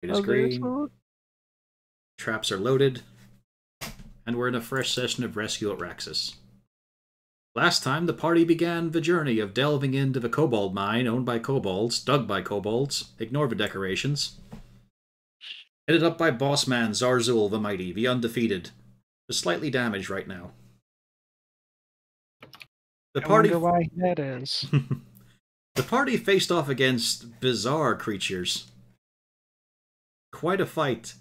It is green. Traps are loaded. And we're in a fresh session of Rescue at Raxis. Last time, the party began the journey of delving into the kobold mine owned by kobolds, dug by kobolds, ignore the decorations. Headed up by boss man Zarzul the Mighty, the undefeated. Just slightly damaged right now. I wonder why that is. The party faced off against bizarre creatures. Quite a fight.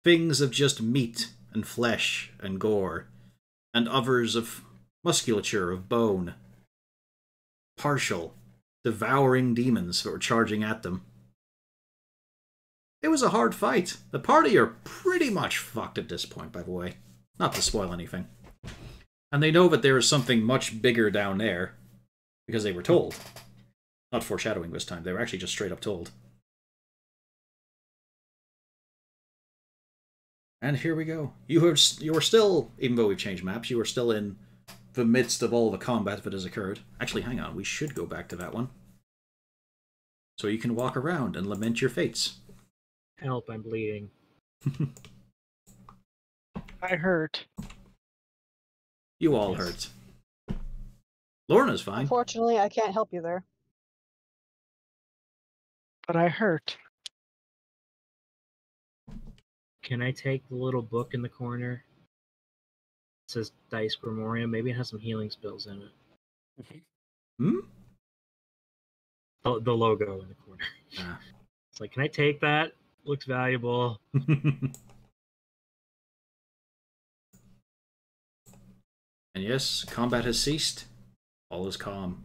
Things of just meat and flesh and gore, and others of musculature, of bone. Partial, devouring demons that were charging at them. It was a hard fight. The party are pretty much fucked at this point, by the way. Not to spoil anything. And they know that there is something much bigger down there, because they were told. Not foreshadowing this time, they were actually just straight up told. And here we go. You are still, even though we've changed maps, you are still in the midst of all the combat that has occurred. Actually, hang on, we should go back to that one. So you can walk around and lament your fates. Help, I'm bleeding. I hurt. You all hurt. Lorna's fine. Unfortunately, I can't help you there. But I hurt. Can I take the little book in the corner? It says Dice Grimorium. Maybe it has some healing spells in it. Hmm? The logo in the corner. Ah. It's like, can I take that? Looks valuable. And yes, combat has ceased. All is calm.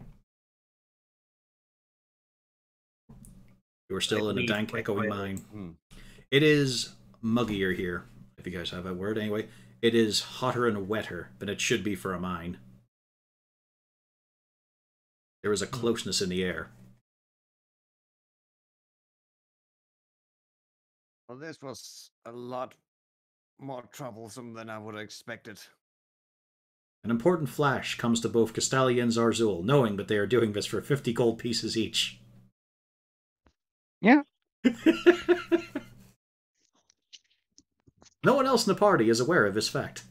You are still in a dank, echoing mine. It is muggier here, if you guys have that word. Anyway, it is hotter and wetter than it should be for a mine. There is a closeness in the air. Well, this was a lot more troublesome than I would have expected. An important flash comes to both Castalia and Zarzul, knowing that they are doing this for 50 gold pieces each. Yeah. No one else in the party is aware of this fact.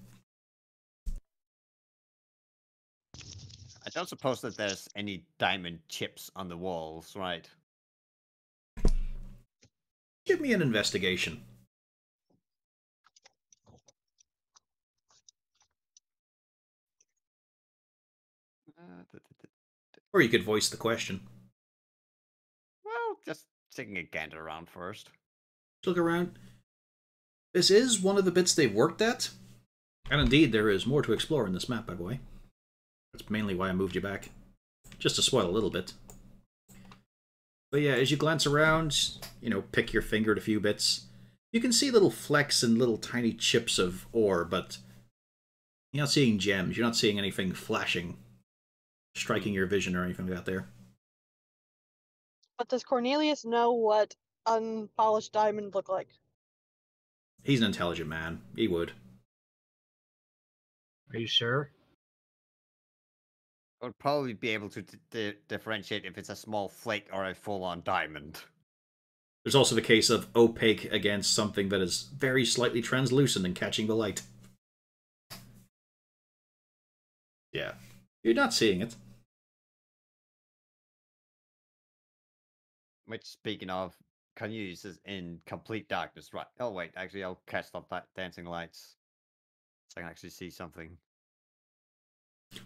I don't suppose that there's any diamond chips on the walls, right? Give me an investigation. Or you could voice the question. Well, just taking a gander around first. Look around. This is one of the bits they've worked at. And indeed, there is more to explore in this map, by the way. That's mainly why I moved you back. Just to spoil a little bit. But yeah, as you glance around, you know, pick your finger at a few bits, you can see little flecks and little tiny chips of ore, but you're not seeing gems. You're not seeing anything flashing, striking your vision or anything like that there. But does Cornelius know what unpolished diamond look like? He's an intelligent man. He would. Are you sure? I would probably be able to differentiate if it's a small flake or a full-on diamond. There's also the case of opaque against something that is very slightly translucent and catching the light. Yeah. You're not seeing it. Which, speaking of, can you use this in complete darkness? Right. Oh, wait. Actually, I'll cast up that dancing lights. So I can actually see something.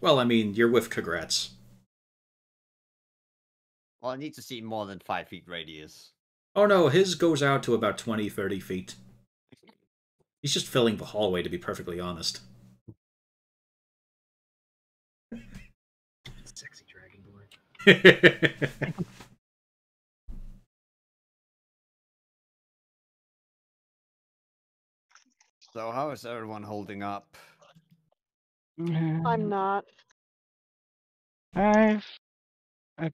Well, I mean, you're with Congrats. Well, I need to see more than 5 feet radius. Oh no, his goes out to about 20, 30 feet. He's just filling the hallway, to be perfectly honest. Sexy dragonborn. So how is everyone holding up? I'm not. I've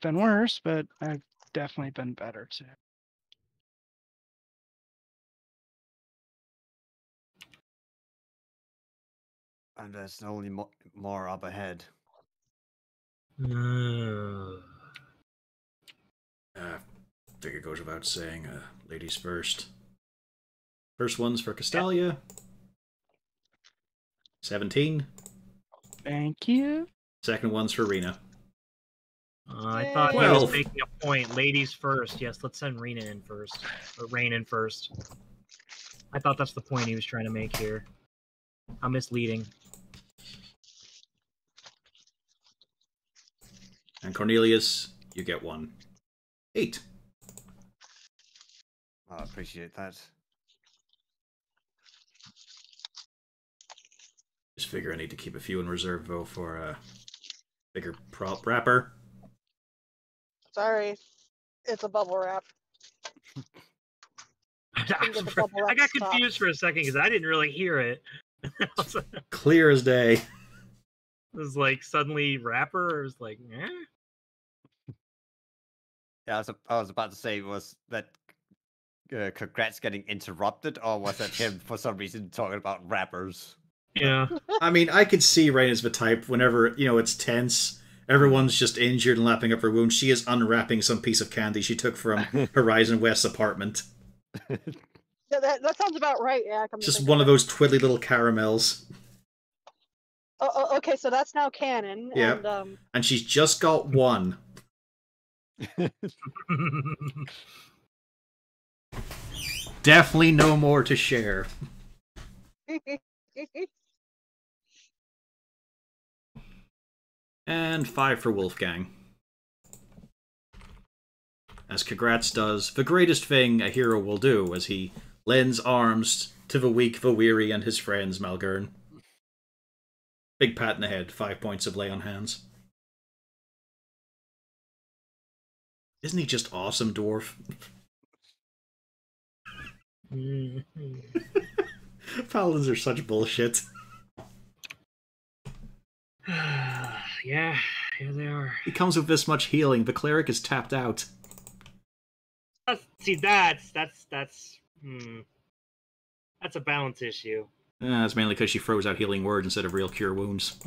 been worse, but I've definitely been better too. And there's only more up ahead. I think it goes without saying, ladies first. First one's for Castalia. 17. Thank you. Second one's for Rena. I thought he 12. was making a point. Ladies first. Yes, let's send Rena in first. Or Rain in first. I thought that's the point he was trying to make here. How misleading. And Cornelius, you get 1. 8. I appreciate that. Just figure I need to keep a few in reserve, though, for a bigger prop wrapper. Sorry, it's a bubble wrap. Couldn't get the bubble wrap I got to stop. confused for a second because I didn't really hear it. It Clear as day. was like suddenly rapper. It was like, eh? Yeah, I was about to say, was that congrats getting interrupted, or was that him for some reason talking about rappers? Yeah. I mean, I could see Rain as the type whenever, it's tense, everyone's just injured and lapping up her wounds. She is unwrapping some piece of candy she took from Horizon West's apartment. Yeah, that sounds about right. Yeah, Just one of those twiddly little caramels. Oh, okay, so that's now canon. Yep. And And she's just got 1. Definitely no more to share. And 5 for Wolfgang. As Congrats does the greatest thing a hero will do, as he lends arms to the weak, the weary, and his friends, Malgern. Big pat in the head, 5 points of lay on hands. Isn't he just awesome, dwarf? Paladins are such bullshit. Yeah, they are. He comes with this much healing. The cleric is tapped out. See, that's a balance issue. That's mainly because she throws out healing words instead of real cure wounds.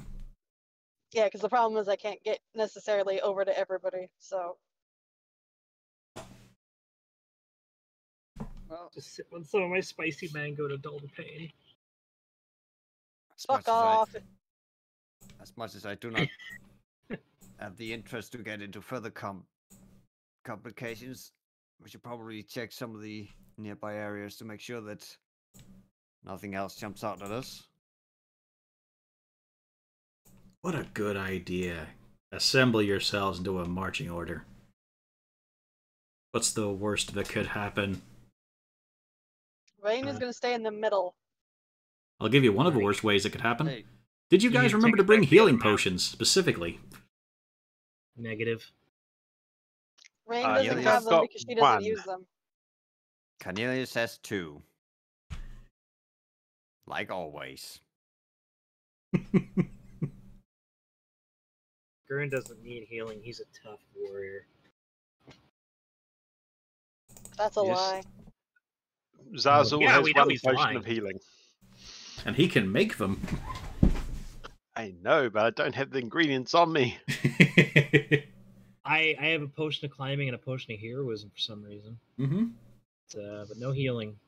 yeah, because the problem is I can't get necessarily over to everybody. So Well, Just sip on some of my spicy mango to dull the pain. as fuck much as I- off. As much as I do not have the interest to get into further complications, we should probably check some of the nearby areas to make sure that nothing else jumps out at us. What a good idea. Assemble yourselves into a marching order. What's the worst that could happen? Rain is going to stay in the middle. I'll give you one of the worst ways it could happen. Hey, Did you You guys can remember take to bring back the other healing map. potions, specifically? Negative. Rain Yeah, doesn't I've have them got because she doesn't one. use them. Cornelius has 2. Like always. Gurren doesn't need healing. He's a tough warrior. That's a Yes. lie. Zazul Yeah, has we know one he's potion lying. of healing. And he can make them. I know, but I don't have the ingredients on me. I have a potion of climbing and a potion of heroism for some reason. Mm-hmm. But no healing.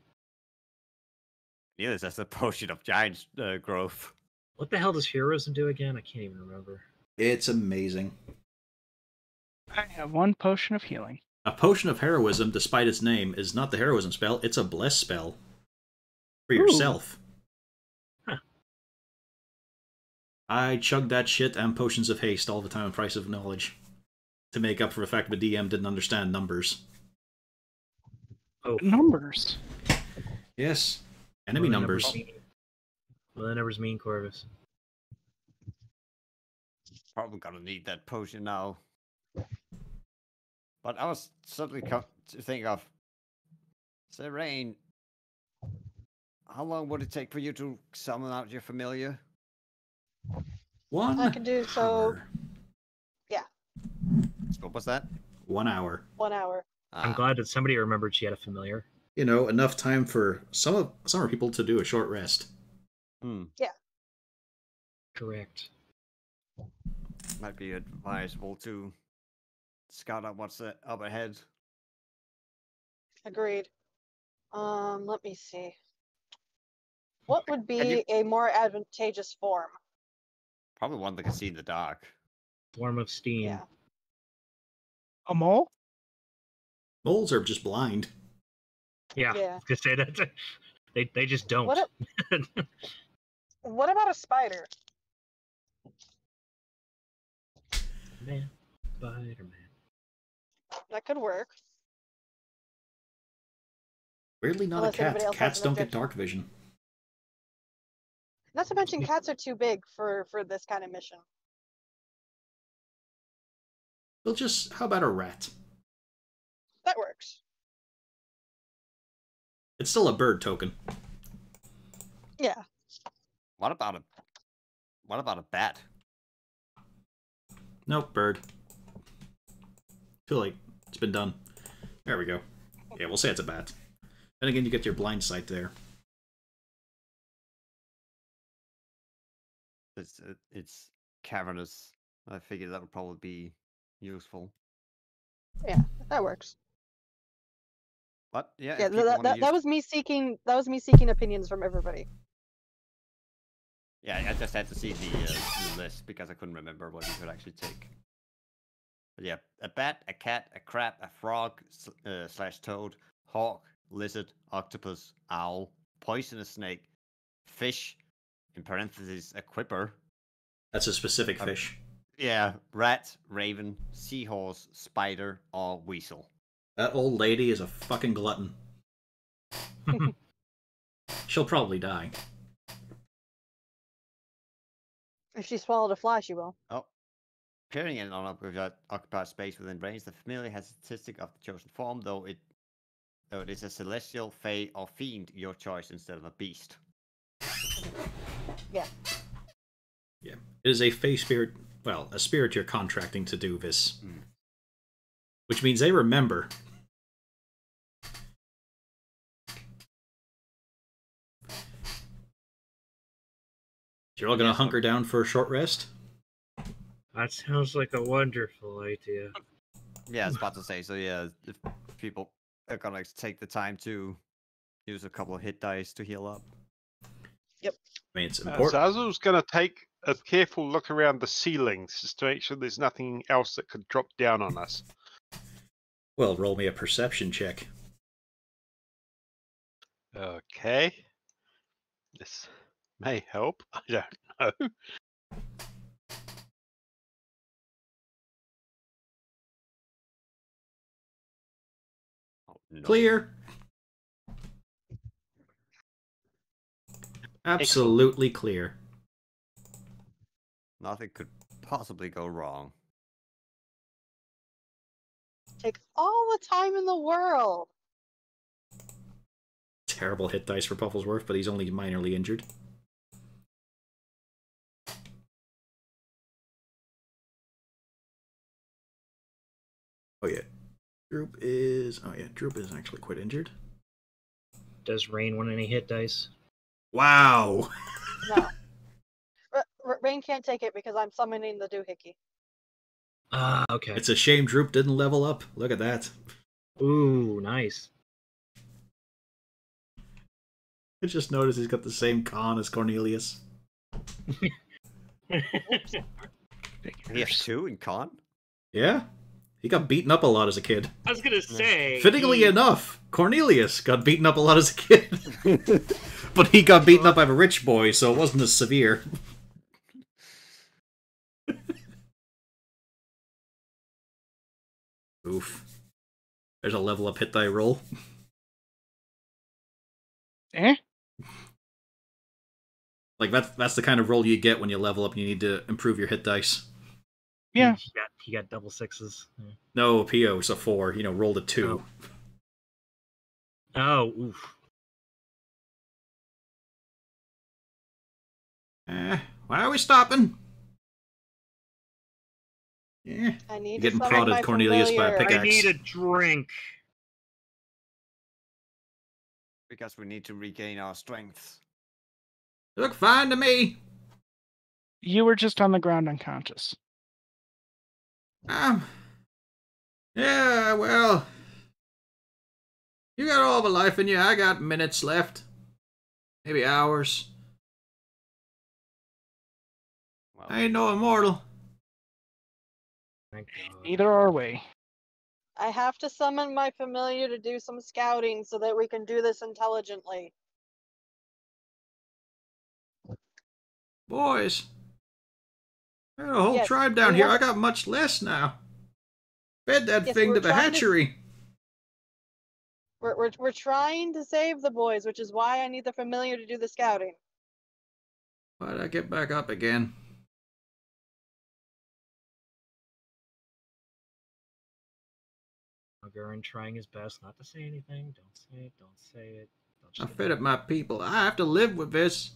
Cornelius has a potion of giant growth. What the hell does heroism do again? I can't even remember. It's amazing. I have 1 potion of healing. A potion of heroism, despite its name, is not the heroism spell, it's a bless spell. For Ooh. yourself. Huh. I chugged that shit and potions of haste all the time in Price of Knowledge. To make up for the fact that the DM didn't understand numbers. Oh, Numbers. Yes. Enemy numbers. Well, the numbers mean Corvus. Probably gonna need that potion now. But I was suddenly to think of, say, Rain, how long would it take for you to summon out your familiar? 1 I can do so. hour. What was that? 1 hour. 1 hour. I'm Ah, glad that somebody remembered she had a familiar. Enough time for some people to do a short rest. Correct. might be advisable to scout out what's up ahead. Agreed. Let me see. What would Can you- be a more advantageous form? Probably one that can see in the dark. Form of steam. Yeah. A mole? Moles are just blind. Yeah. Yeah. I was gonna say that. They just don't. What What about a spider? Man, Spider-Man. That could work. Weirdly, not Unless a anybody cat. else has Cats an don't get objection. dark vision. Not to mention, cats are too big for this kind of mission. Well, just how about a rat? That works. It's still a bird token. Yeah. What about a bat? Nope, bird. Too late. It's been done. There we go. Yeah, we'll say it's a bat. Then again, you get your blind sight there. It's cavernous. I figured that would probably be useful. Yeah, that works. But yeah, Yeah, if people wanna that use- was me seeking opinions from everybody. Yeah, I just had to see the list because I couldn't remember what you could actually take. But yeah, a bat, a cat, a crab, a frog slash toad, hawk, lizard, octopus, owl, poisonous snake, fish, in parentheses, a quipper. That's a specific fish. Yeah, rat, raven, seahorse, spider, or weasel. That old lady is a fucking glutton. She'll probably die. If she swallowed a fly, she will. Oh. Appearing in an occupied space within range, the familiar has a statistic of the chosen form, though it is a celestial, fae, or fiend, your choice instead of a beast. Yeah. Yeah. It is a fey spirit, well, a spirit you're contracting to do this. Mm. Which means they remember. You're all gonna Yes, hunker down for a short rest? That sounds like a wonderful idea. Yeah, I was about to say, so yeah, if people are gonna take the time to use a couple of hit dice to heal up. I mean, it's So important. Azul's going to take a careful look around the ceilings just to make sure there's nothing else that could drop down on us. Well, roll me a perception check. Okay. This may help. I don't know. Oh, no. Clear. Absolutely clear. Nothing could possibly go wrong. Take all the time in the world. Terrible hit dice for Pufflesworth, but he's only minorly injured. Oh yeah. Droop is actually quite injured. Does Rain want any hit dice? Wow. No. Rain can't take it because I'm summoning the doohickey. Ah, okay. It's a shame Droop didn't level up. Look at that. Ooh, nice. I just noticed he's got the same con as Cornelius. He has 2 in con? Yeah? He got beaten up a lot as a kid. I was gonna say. Fittingly enough, Cornelius got beaten up a lot as a kid. But he got beaten up by a rich boy, so it wasn't as severe. Oof. There's a level up hit die roll. Eh? Like, that's the kind of roll you get when you level up and you need to improve your hit dice. Yeah. He got double sixes. Yeah. No, PO is a 4. You know, rolled a 2. Oh, oof. Why are we stopping? Yeah. I need Getting to summon prodded, my Cornelius, by a familiar. pickaxe. I need a drink. Because we need to regain our strength. You look fine to me. You were just on the ground unconscious. Yeah, well. You got all the life in you. I got minutes left. maybe hours. Well, I ain't no immortal. Thank God. Neither are we. I have to summon my familiar to do some scouting so that we can do this intelligently. Boys, I got a whole Yes, tribe down we here. want- I got much less now. Fed that Yes, thing we're to the trying to- hatchery. We're trying to save the boys, which is why I need the familiar to do the scouting. Why'd I get back up again? Gurren trying his best not to say anything. Don't say it. Don't say it. Don't I just fed up my people. I have to live with this.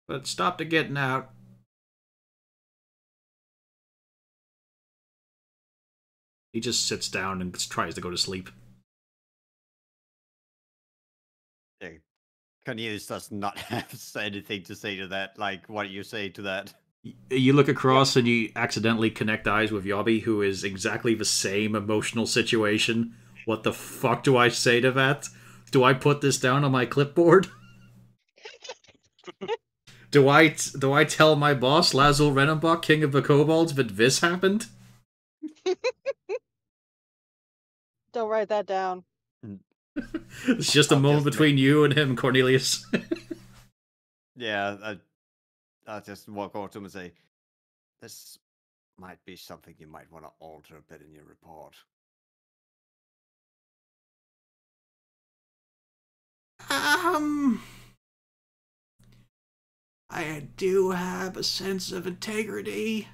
But it stopped it getting out. He just sits down and tries to go to sleep. Cornelius does not have anything to say to that. Like, what do you say to that? You look across and you accidentally connect eyes with Yobby, who is exactly the same emotional situation. What the fuck do I say to that? Do I put this down on my clipboard? do I tell my boss, Lazul Renenbach, King of the Kobolds, that this happened? Don't write that down. It's just a I'll moment just between you and him, Cornelius. Yeah, I'll just walk over to him and say, this might be something you might want to alter a bit in your report. I do have a sense of integrity,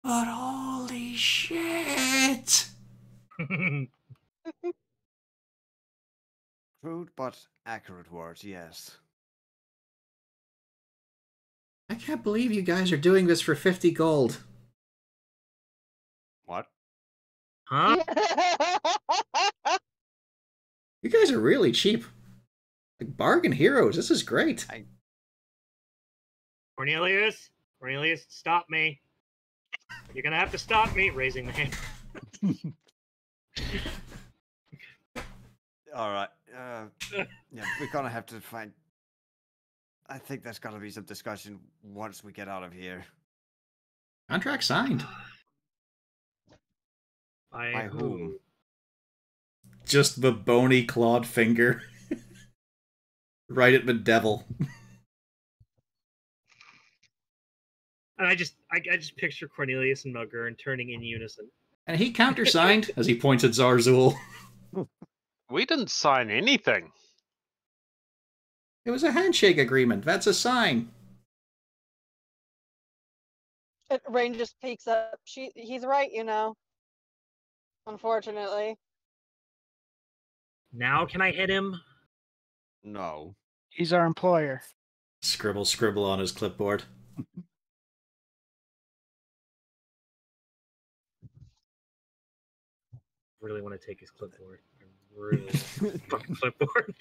but holy shit! Crude but accurate words, yes. I can't believe you guys are doing this for 50 gold. What? Huh? You guys are really cheap. Like bargain heroes, this is great. Cornelius? Cornelius, stop me. You're gonna have to stop me. Raising the hand. Alright, yeah, we're gonna have to find... I think there's gotta be some discussion once we get out of here. Contract signed. By whom? Just the bony clawed finger. Right at the devil. And I just picture Cornelius and Mugger turning in unison. And he countersigned as he points at Zarzul. We didn't sign anything. It was a handshake agreement. That's a sign. Rain just peeks up. He's right, you know. Unfortunately. Now can I hit him? No. He's our employer. Scribble, scribble on his clipboard. Really want to take his clipboard. I really want his fucking clipboard.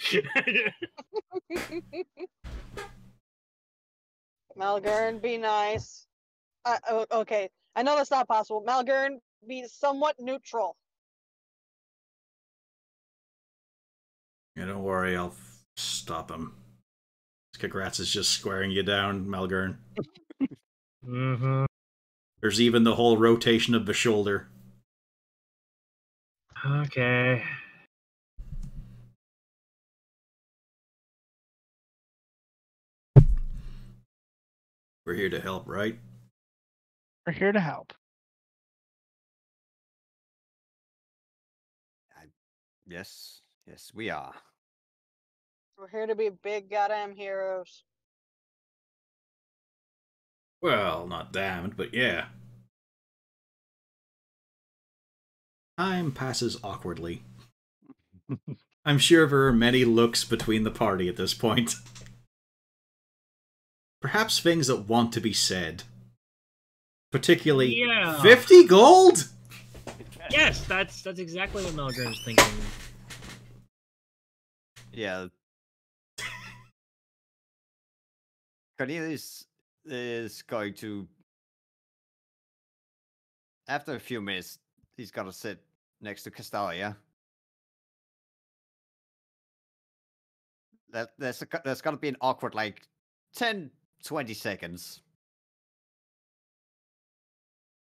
Malgern, be nice. Okay, I know that's not possible. Malgern, be somewhat neutral. Yeah, don't worry, I'll stop him. Kagratz is just squaring you down, Malgern. Mm-hmm. There's even the whole rotation of the shoulder. Okay. We're here to help, right? We're here to help. Yes, yes, we are. We're here to be big goddamn heroes. Well, not damned, but yeah. Time passes awkwardly. I'm sure there are many looks between the party at this point. Perhaps things that want to be said. Particularly, Yeah. 50 gold? Yes, that's exactly what Malgrim's thinking. Yeah. Cornelius is going to... After a few minutes, he's got to sit next to Castalia. There's got to be an awkward, like, 10, 20 seconds.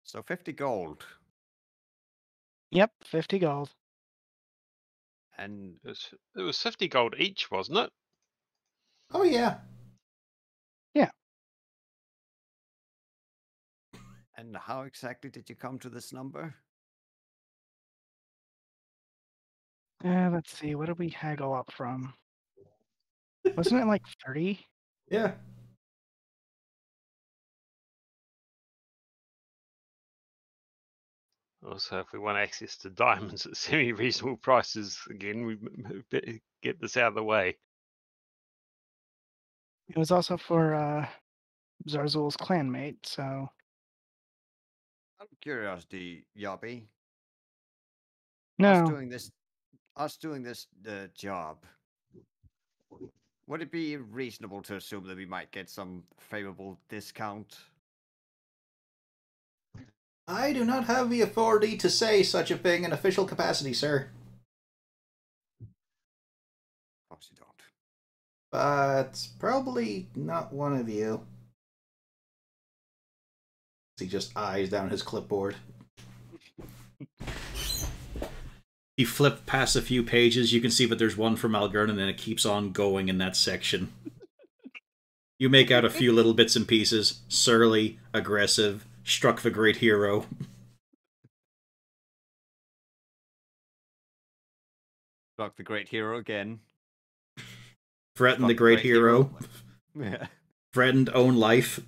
So 50 gold. Yep, 50 gold. And It was 50 gold each, wasn't it? Oh, yeah. and how exactly did you come to this number? Let's see. What did we haggle up from? Wasn't it like 30? Yeah. Also, if we want access to diamonds at semi-reasonable prices, again, we better get this out of the way. It was also for Zarzul's clanmate, so Out of curiosity, Yobby, no. us doing this job, would it be reasonable to assume that we might get some favorable discount? I do not have the authority to say such a thing in official capacity, sir. Of course you don't. But probably not one of you. He just eyes down his clipboard. He flipped past a few pages. You can see that there's one for Malgern, and then it keeps on going in that section. You make out a few little bits and pieces. Surly, aggressive, struck the great hero. Struck the great hero again. Threatened Struck the great hero. Yeah. Threatened own life.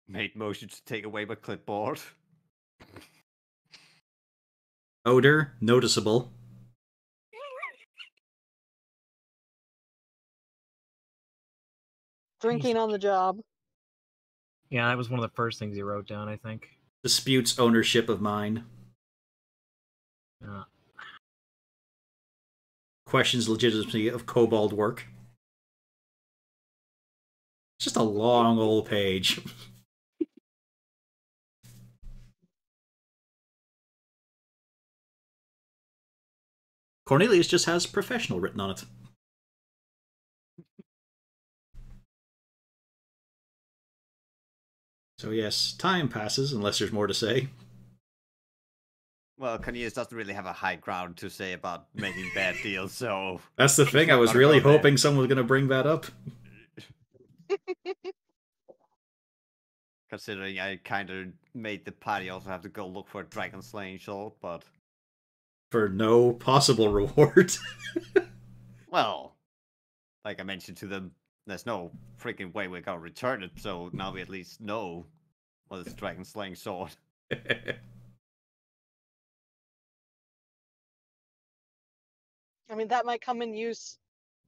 Made motion to take away my clipboard. Odor, noticeable. Drinking on the job. Yeah, that was one of the first things he wrote down, I think. Disputes ownership of mine. Questions legitimacy of kobold work. It's just a long old page. Cornelius just has professional written on it. So yes, time passes, unless there's more to say. Well, Cornelius doesn't really have a high ground to say about making bad deals, so... That's the thing, I was really hoping someone was going to bring that up. Considering I kind of made the party also have to go look for a dragon slaying sword, but... For no possible reward. Well, like I mentioned to them, there's no freaking way we're gonna return it, so now we at least know what is dragon slaying sword. I mean, that might come in use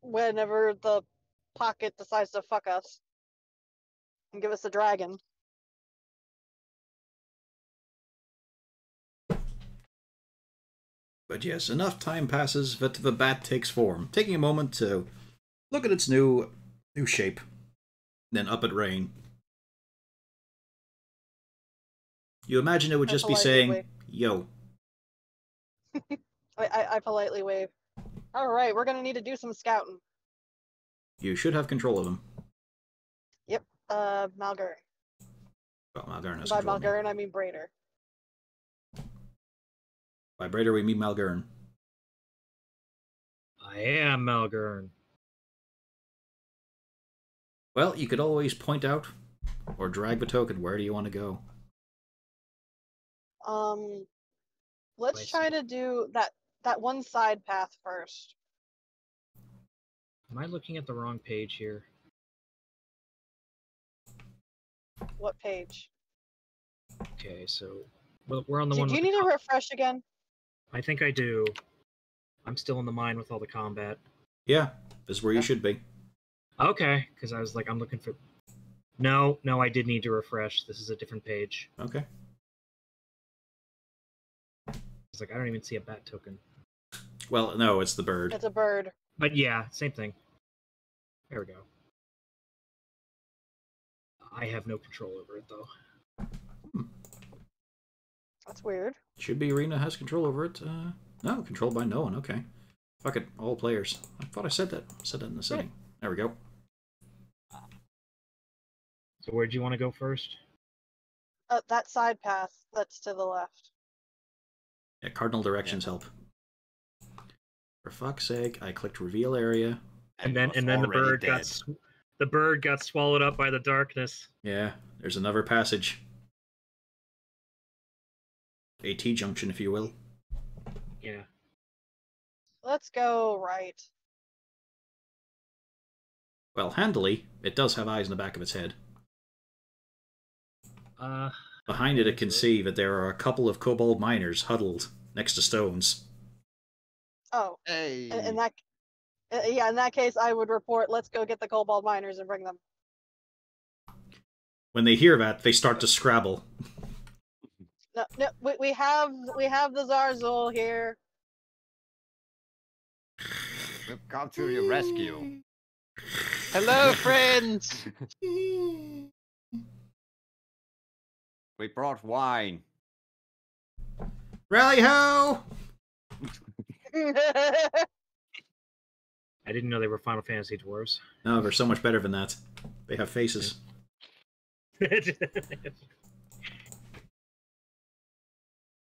whenever the pocket decides to fuck us and give us a dragon. But yes, enough time passes that the bat takes form, taking a moment to look at its new shape, then up at Rain. You imagine it would just be saying, wave. yo. I politely wave. Alright, we're gonna need to do some scouting. You should have control of them. Yep, Malgern. Well, Malgern has By control of them. Malgern, I mean Braider. By Braider, we mean Malgern. I am Malgern. Well, you could always point out or drag the token. Where do you want to go? Let's try to do that one side path first. Am I looking at the wrong page here? What page? Okay, so we're on the Do one. you with need the to refresh again? I think I do. I'm still in the mine with all the combat. Yeah, this is where you should be. Okay, because I was like, I'm looking for... No, I did need to refresh. This is a different page. Okay. It's like, I don't even see a bat token. Well, no, it's the bird. It's a bird. But yeah, same thing. There we go. I have no control over it, though. That's weird. Should be Arena has control over it. No, controlled by no one. Okay. Fuck it, all players. I thought I said that. I said that in the setting. There we go. So where'd you want to go first? That side path that's to the left. Yeah, cardinal directions help. For fuck's sake, I clicked reveal area. And then the bird got swallowed up by the darkness. Yeah, there's another passage. AT junction, if you will. Yeah. Let's go right. Well, handily, it does have eyes in the back of its head. Behind it can see that there are a couple of kobold miners huddled next to stones. Oh, Hey. in that case, I would report. Let's go get the kobold miners and bring them. When they hear that, they start to scrabble. No, we have the Zarzul here. We've come to your rescue. Hello, friends. We brought wine. Rally ho! I didn't know they were Final Fantasy dwarves. No, they're so much better than that. They have faces.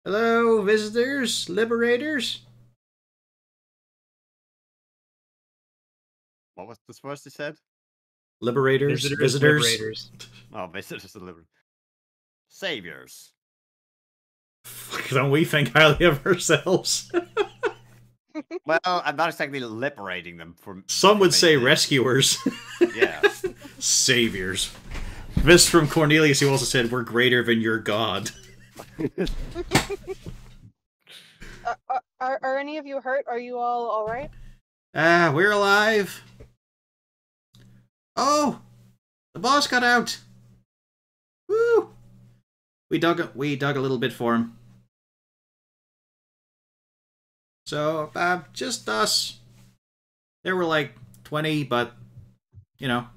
Hello, visitors, liberators. What was the first he said? Liberators, visitors. Liberators. Oh, visitors and liberators. Saviors. Fuck, don't we think highly of ourselves? Well, I'm not exactly liberating them from. Some would say anything. rescuers. Yeah. Saviors. This from Cornelius, who also said, "We're greater than your god." Are any of you hurt? Are you all right? We're alive. Oh, the boss got out. Woo! We dug a little bit for him. So, just us. There were like 20, but you know,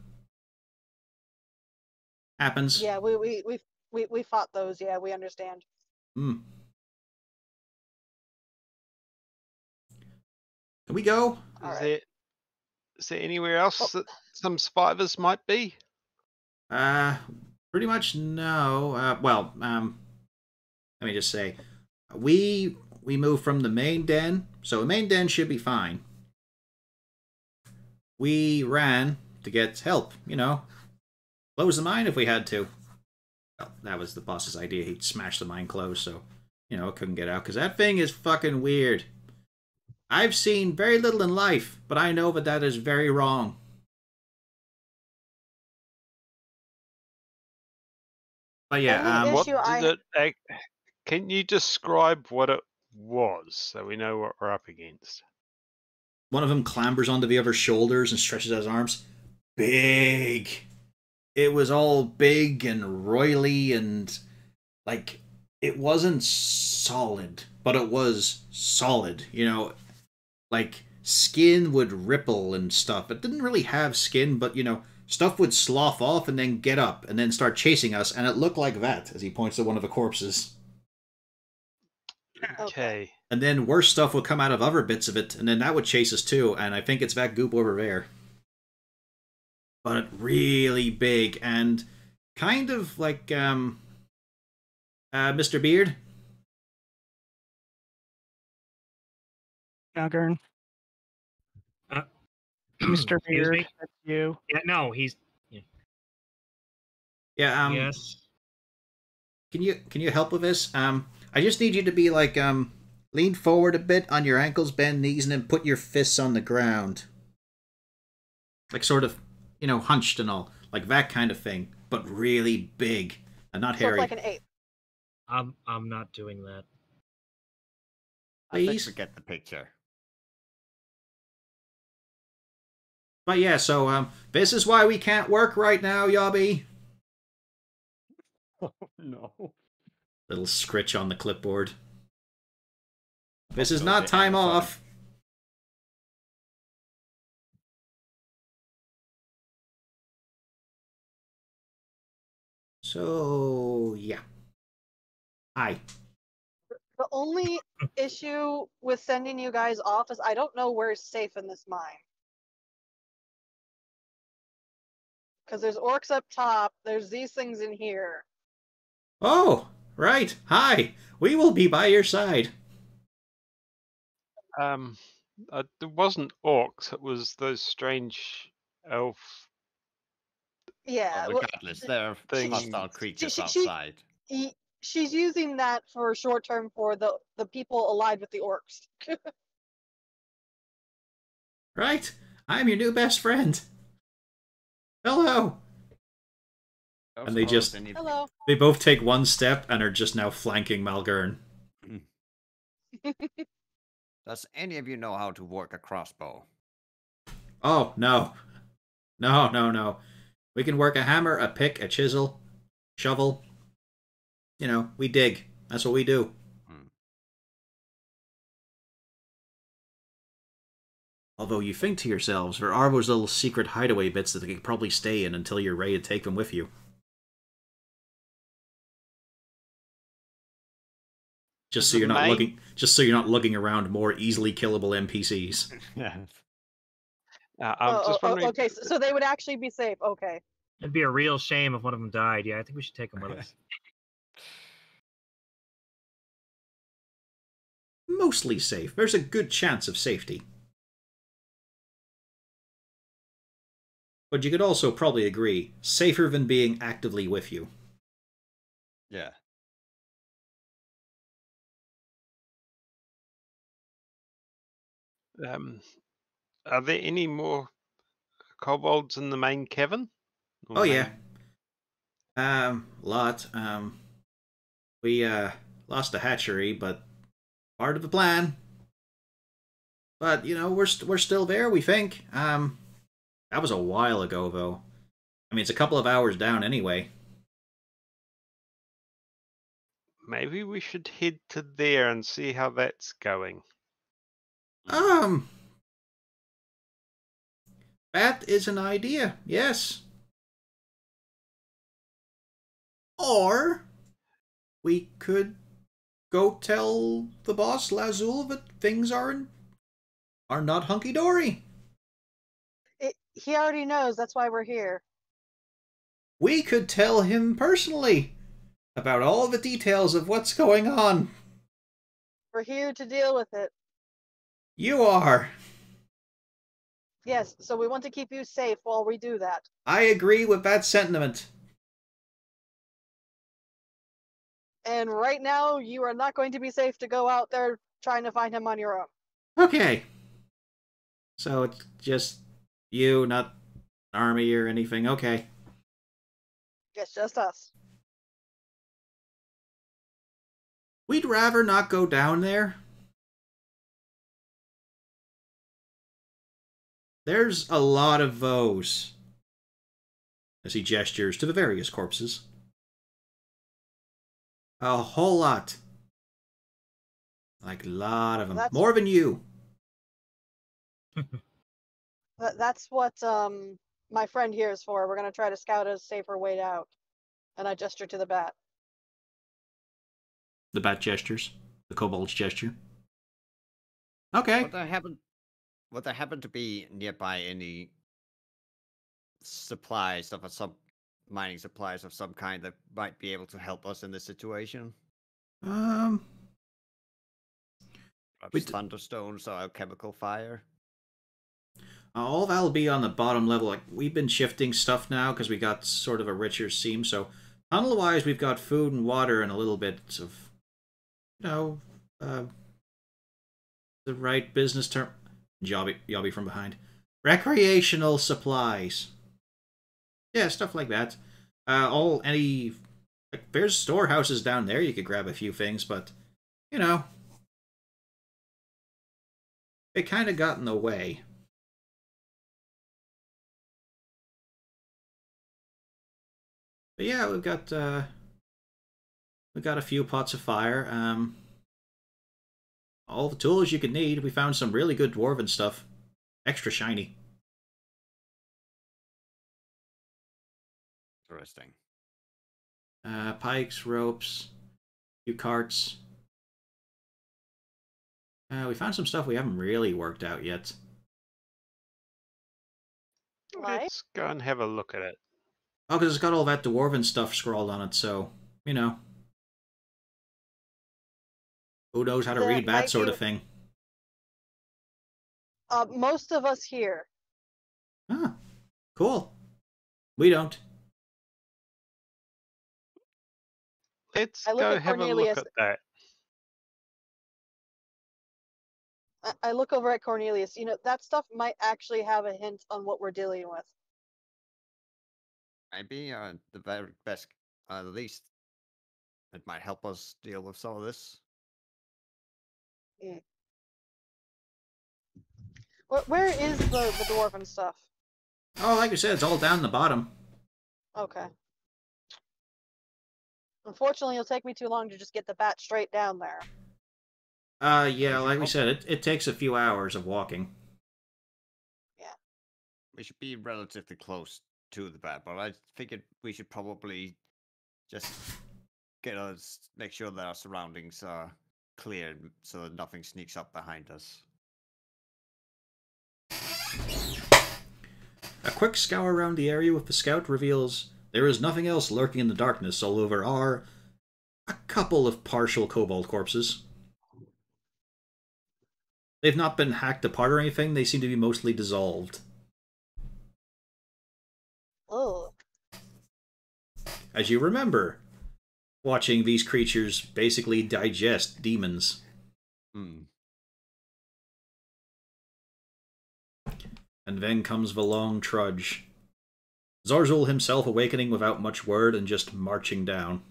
happens. Yeah, we fought those. Yeah, we understand. Hmm. Can we go? All Is right. there anywhere else that some survivors might be? Pretty much no. Let me just say, we moved from the main den, so the main den should be fine. We ran to get help, you know. Close the mine if we had to. Well, that was the boss's idea. He'd smash the mine closed, so, you know, it couldn't get out, because that thing is fucking weird. I've seen very little in life, but I know that is very wrong. But yeah, Only What issue I- did it? Can you describe what it was so we know what we're up against? one of them clambers onto the other's shoulders and stretches out his arms. Big. It was all big and roily and, like, it wasn't solid, but it was solid, you know. Like, skin would ripple and stuff. It didn't really have skin, but, you know, stuff would slough off and then get up and then start chasing us, and it looked like that, as he points to one of the corpses. Okay. And then worse stuff would come out of other bits of it, and then that would chase us too, and I think it's that goop over there. But really big, and kind of like, Mr. Beard? Nugern. Mr. Excuse Beard, me? that's you. Yeah, no, he's Yeah, yes. Can you help with this? I just need you to be like, lean forward a bit on your ankles, bend knees, and then put your fists on the ground. Like sort of, you know, hunched and all. Like that kind of thing. But really big. And not So hairy. it's like an 8. I'm not doing that. I think Please? we get the picture. But yeah, so, this is why we can't work right now, Yobby. Oh no. Little scritch on the clipboard. This is Also, not the time Amazon- off. So, yeah. Hi. The only issue with sending you guys off is I don't know where's safe in this mine. Because there's orcs up top, there's these things in here. Oh, right. Hi. We will be by your side. It wasn't orcs. It was those strange elf. Yeah, Well, well, regardless, there are Thing- hostile creatures she- outside. she's using that for short term for the people allied with the orcs. Right. I'm your new best friend. Hello. Don't And they suppose just- any of Hello. They both take one step and are just now flanking Malgern. Does any of you know how to work a crossbow? Oh, no. No, no, no. We can work a hammer, a pick, a chisel, shovel. You know, we dig. That's what we do. Although you think to yourselves, there are those little secret hideaway bits that they could probably stay in until you're ready to take them with you. Just so The you're not main- looking. Just so you're not lugging around more easily killable NPCs. Yes. I'm just wondering. Okay, so they would actually be safe. Okay. It'd be a real shame if one of them died. Yeah, I think we should take them with us. Mostly safe. There's a good chance of safety. But you could also probably agree, safer than being actively with you. Yeah. Are there any more kobolds in the main cavern? Or Oh yeah. main- Lot. We lost the hatchery, but part of the plan. But you know, we're still there. We think. That was a while ago, though. I mean, it's a couple of hours down anyway. Maybe we should head to there and see how that's going. That is an idea. Yes. Or we could go tell the boss Lazul that things are not hunky dory. He already knows. That's why we're here. We could tell him personally about all the details of what's going on. We're here to deal with it. You are. Yes, so we want to keep you safe while we do that. I agree with that sentiment. And right now, you are not going to be safe to go out there trying to find him on your own. Okay. So it's just you, not an army or anything. Okay. It's just us. We'd rather not go down there. There's a lot of those. As he gestures to the various corpses. A whole lot. Like a lot of them. That's- More than you. That's what my friend here is for. We're going to try to scout a safer way out. And I gesture to the bat. The bat gestures. The kobold's gesture. Okay. Would there happen to be nearby any supplies of some mining supplies of some kind that might be able to help us in this situation? Perhaps thunderstones or a chemical fire? All that'll be on the bottom level. Like, we've been shifting stuff now because we got sort of a richer seam. So, tunnel-wise, we've got food and water and a little bit of, you know, the right business term. Yobby from behind. Recreational supplies. Yeah, stuff like that. There's storehouses down there. You could grab a few things, but, you know, they kind of got in the way. But yeah, we've got a few pots of fire. All the tools you could need. We found some really good dwarven stuff. Extra shiny. Interesting. Pikes, ropes, few carts. We found some stuff we haven't really worked out yet. Like? Let's go and have a look at it. Oh, because it's got all that dwarven stuff scrawled on it, so, you know. Who knows how to There read that might sort be- of thing? Most of us here. Ah, cool. We don't. Let's I look go at have a Cornelius. look at that. I look over at Cornelius. You know, that stuff might actually have a hint on what we're dealing with. Maybe the very best, at least it might help us deal with some of this. Where is the dwarven stuff? Oh, like I said, it's all down the bottom. Okay. Unfortunately, it'll take me too long to just get the bat straight down there. Yeah, like we said, it takes a few hours of walking. We should be relatively close to the bat, but I figured we should probably just make sure that our surroundings are clear so that nothing sneaks up behind us. A quick scour around the area with the scout reveals there is nothing else lurking in the darkness, although there are a couple of partial kobold corpses. They've not been hacked apart or anything, they seem to be mostly dissolved. Oh. As you remember, watching these creatures basically digest demons. Hmm. And then comes the long trudge. Zarzul himself awakening without much word and just marching down.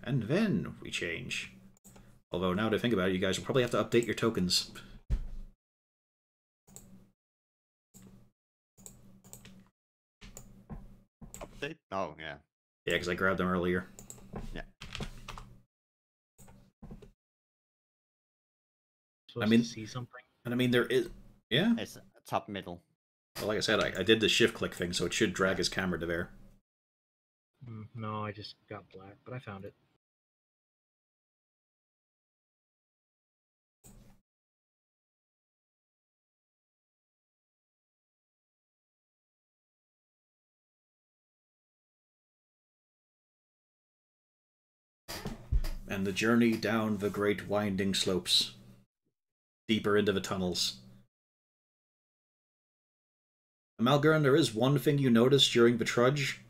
And then we change. Although now that I think about it, you guys will probably have to update your tokens. Update? Oh, yeah. Yeah, because I grabbed them earlier. Yeah. Supposed mean- to see something. And I mean, there is... Yeah? It's top middle. Well, like I said, I did the shift click thing, so it should drag his camera to there. No, I just got black, but I found it. And the journey down the great winding slopes. Deeper into the tunnels. Amalgern, there is one thing you notice during the trudge.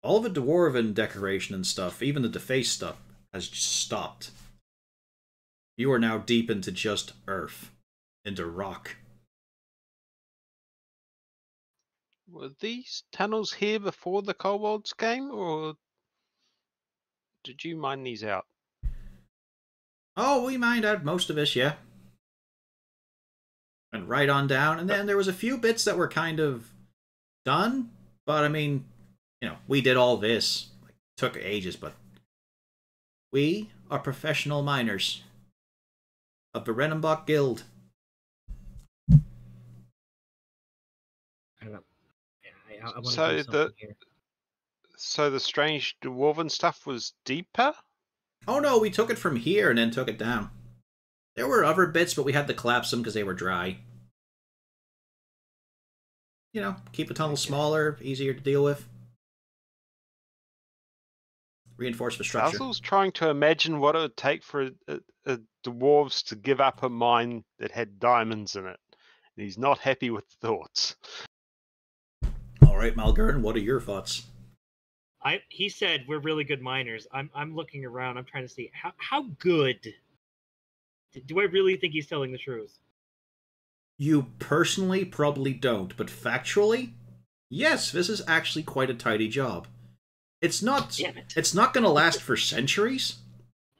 All the dwarven decoration and stuff, even the defaced stuff, has just stopped. You are now deep into just earth. Into rock. Were these tunnels here before the kobolds came, or did you mine these out? Oh, we mined out most of this, yeah. And right on down, and then there was a few bits that were kind of done, but I mean, you know, we did all this. Like, took ages, but we are professional miners of the Renenbach Guild. I don't know. Yeah, I want to So do something here. So the strange dwarven stuff was deeper? Oh no, we took it from here and then took it down. There were other bits, but we had to collapse them because they were dry. You know, keep the tunnel smaller, easier to deal with. Reinforce the structure. Basil's trying to imagine what it would take for a dwarves to give up a mine that had diamonds in it. And he's not happy with the thoughts. Alright, Malgern, what are your thoughts? He said we're really good miners. I'm looking around. I'm trying to see how good. Do I really think he's telling the truth? You personally probably don't, but factually, yes, this is actually quite a tidy job. It's not. Damn it. It's not going to last for centuries.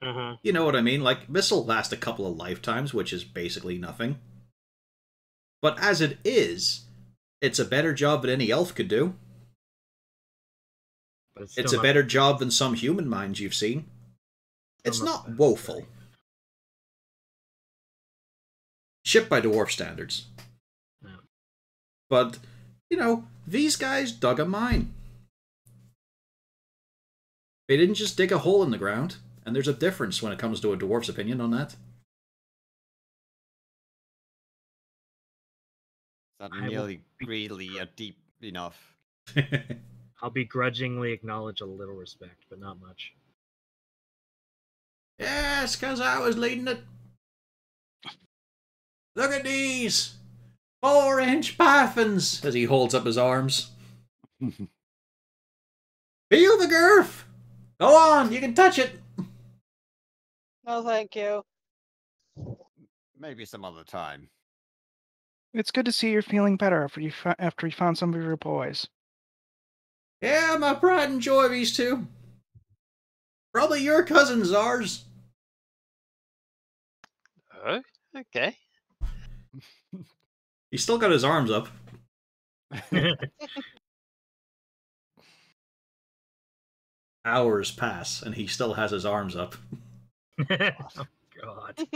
Uh-huh. You know what I mean? Like, this'll last a couple of lifetimes, which is basically nothing. But as it is, it's a better job than any elf could do. But It's a better job than some human mines you've seen. It's not woeful. Shipped by dwarf standards. No. But, you know, these guys dug a mine. They didn't just dig a hole in the ground and there's a difference when it comes to a dwarf's opinion on that. Not I will nearly be- greedily or deep enough. I'll begrudgingly acknowledge a little respect, but not much. Yes, because I was leading it. Look at these 4-inch pythons, as he holds up his arms. Feel the girth. Go on, you can touch it. No, thank you. Maybe some other time. It's good to see you're feeling better after you found some of your boys. Yeah, my pride and joy, these two. Probably your cousins, ours. Oh, okay. He's still got his arms up. Hours pass, and he still has his arms up. Oh, God.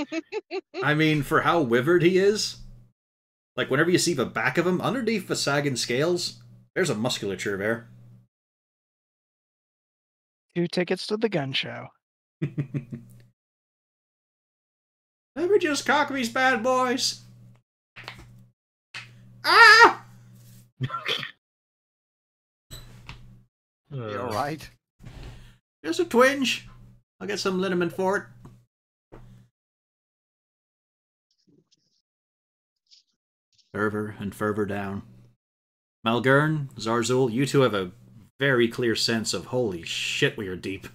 I mean, for how withered he is, like whenever you see the back of him, underneath the sagging scales, there's a musculature there. 2 tickets to the gun show. Let me just cock these bad boys. Ah! You alright? Just a twinge. I'll get some liniment for it. Further and further down. Malgern, Zarzul, you two have a very clear sense of holy shit, we are deep.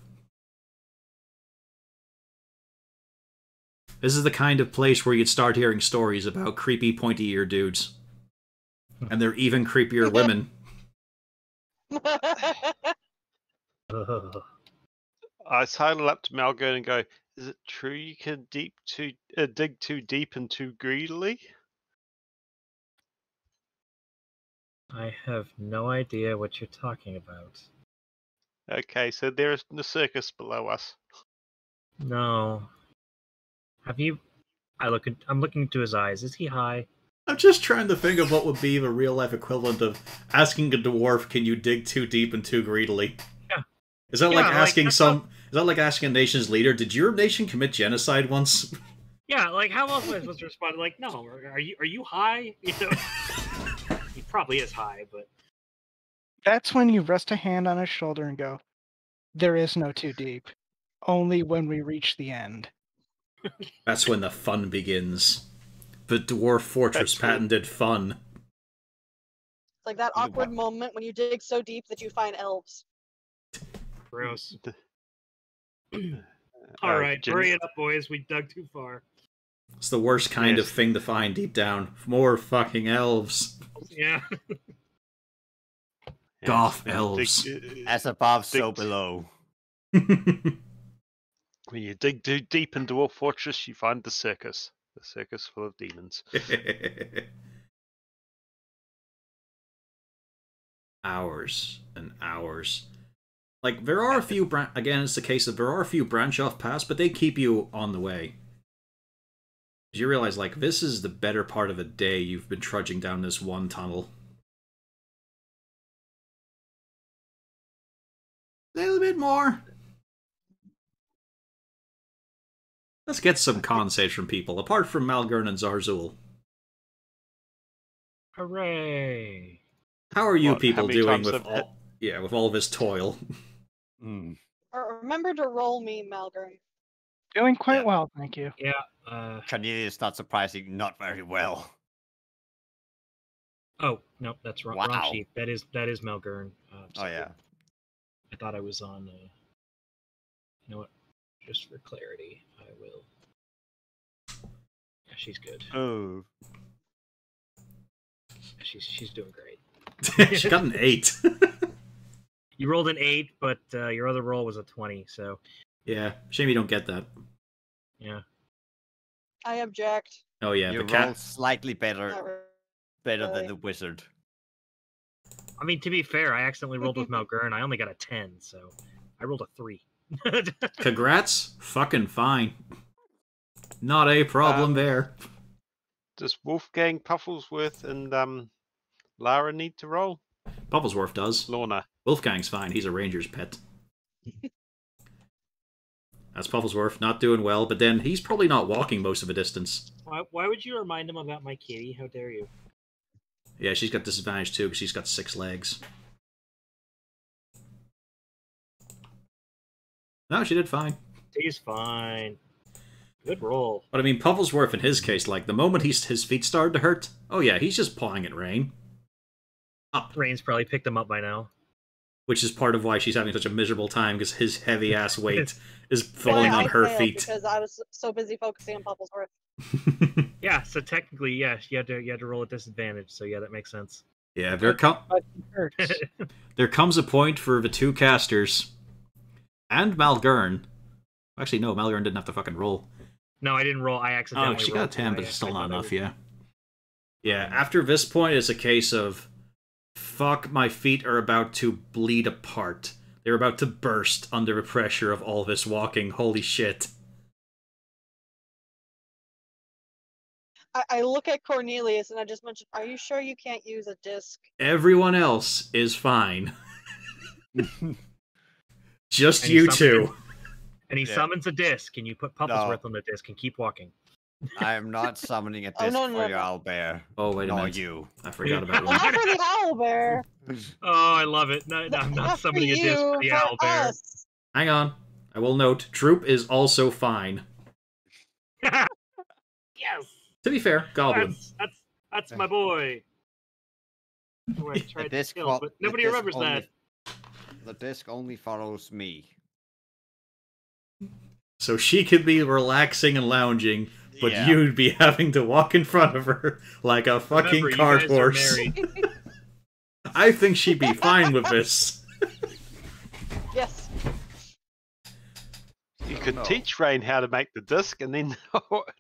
This is the kind of place where you'd start hearing stories about creepy pointy-eared dudes. And they're even creepier women. Ugh. I sidle up to Malgern and go, is it true you can dig too deep and too greedily? I have no idea what you're talking about. Okay, so there's the circus below us. No. Have you... I'm looking into his eyes. Is he high? I'm just trying to think of what would be the real-life equivalent of asking a dwarf, can you dig too deep and too greedily? Yeah. Is that Yeah, like like, asking that's some... Is that like asking a nation's leader, did your nation commit genocide once? Yeah, like, how else am I supposed to respond? Like, no, are you high? You know? He probably is high, but... That's when you rest a hand on his shoulder and go, there is no too deep. Only when we reach the end. That's when the fun begins. The dwarf fortress That's when- patented fun. It's like that awkward moment when you dig so deep that you find elves. Gross. Uh, Alright, Jim- hurry it up, boys. We dug too far. It's the worst kind of Yes. thing to find deep down. More fucking elves. Yeah. Goth when you elves. As above, so Dig- below. When you dig too deep into a fortress, you find the circus. The circus full of demons. Hours and hours. Like, there are a few... Again, it's the case that there are a few branch-off paths, but they keep you on the way. You realize, like, this is the better part of a day you've been trudging down this one tunnel. A little bit more. Let's get some consaves from people, apart from Malgern and Zarzul. Hooray. How are you What, how people many doing times with have- all... Yeah, with all this toil? Mm. Remember to roll me, Malgern. Doing quite Yeah. well, thank you. Yeah, Cornelius, not surprising, not very well. oh, no, that's wrong, Wow. wrong sheet. That is Melgern. Oh sorry. yeah. I thought I was on, you know what? Just for clarity, I will. Yeah, she's good. Oh. She's doing great. She got an 8. You rolled an 8, but your other roll was a 20, so Yeah, shame you don't get that. yeah. I object. Oh yeah, You the rolled cat... slightly Not better than really. the wizard. I mean, to be fair, I accidentally rolled with Malgern. I only got a 10, so I rolled a 3. Congrats. Fucking fine. Not a problem there. Does Wolfgang, Pufflesworth, and Lara need to roll? Bubblesworth does. Lorna. Wolfgang's fine. He's a ranger's pet. That's Pufflesworth, not doing well, but then he's probably not walking most of a distance. Why would you remind him about my kitty? How dare you? Yeah, she's got disadvantage too, because she's got 6 legs. No, she did fine. He's fine. Good roll. But I mean, Pufflesworth in his case, like, the moment his feet started to hurt, oh yeah, he's just pawing at Rain. Up. Rain's probably picked him up by now. Which is part of why she's having such a miserable time, because his heavy-ass weight is falling on her feet. Because I was so busy focusing on Pufflesworth. Yeah, so technically, yeah, you had to roll at disadvantage, so yeah, that makes sense. Yeah, But it hurts. there comes a point for the 2 casters, and Malgern. Actually, no, Malgern didn't have to fucking roll. No, I didn't roll. I accidentally Oh, she got a rolled 10, but I- it's still I not thought I enough, was- yeah. Yeah, after this point, it's a case of, fuck, my feet are about to bleed apart. They're about to burst under the pressure of all this walking. Holy shit. I look at Cornelius and I just mentioned, are you sure you can't use a disc? Everyone else is fine. Just And you he's two. And he Yeah. summons a disc, and you put Pufflesworth on the disc and keep walking. I am not summoning a Oh, disc no, no, for you, no. Owlbear. Oh, wait a Nor minute. you. I forgot about Well, one. not for the owlbear. Oh, I love it. No, I'm not For summoning a disc for the you, owl bear. us. Hang on. I will note, Troop is also fine. Yes, To be fair, Goblin. that's my boy. Who I tried to disc kill, fo- but the nobody disc remembers only- that. The disc only follows me. So she could be relaxing and lounging, but Yeah. you'd be having to walk in front of her like a fucking Remember, you cart guys are horse. married. I think she'd be fine with this. Yes. You could No. teach Rain how to make the disc and then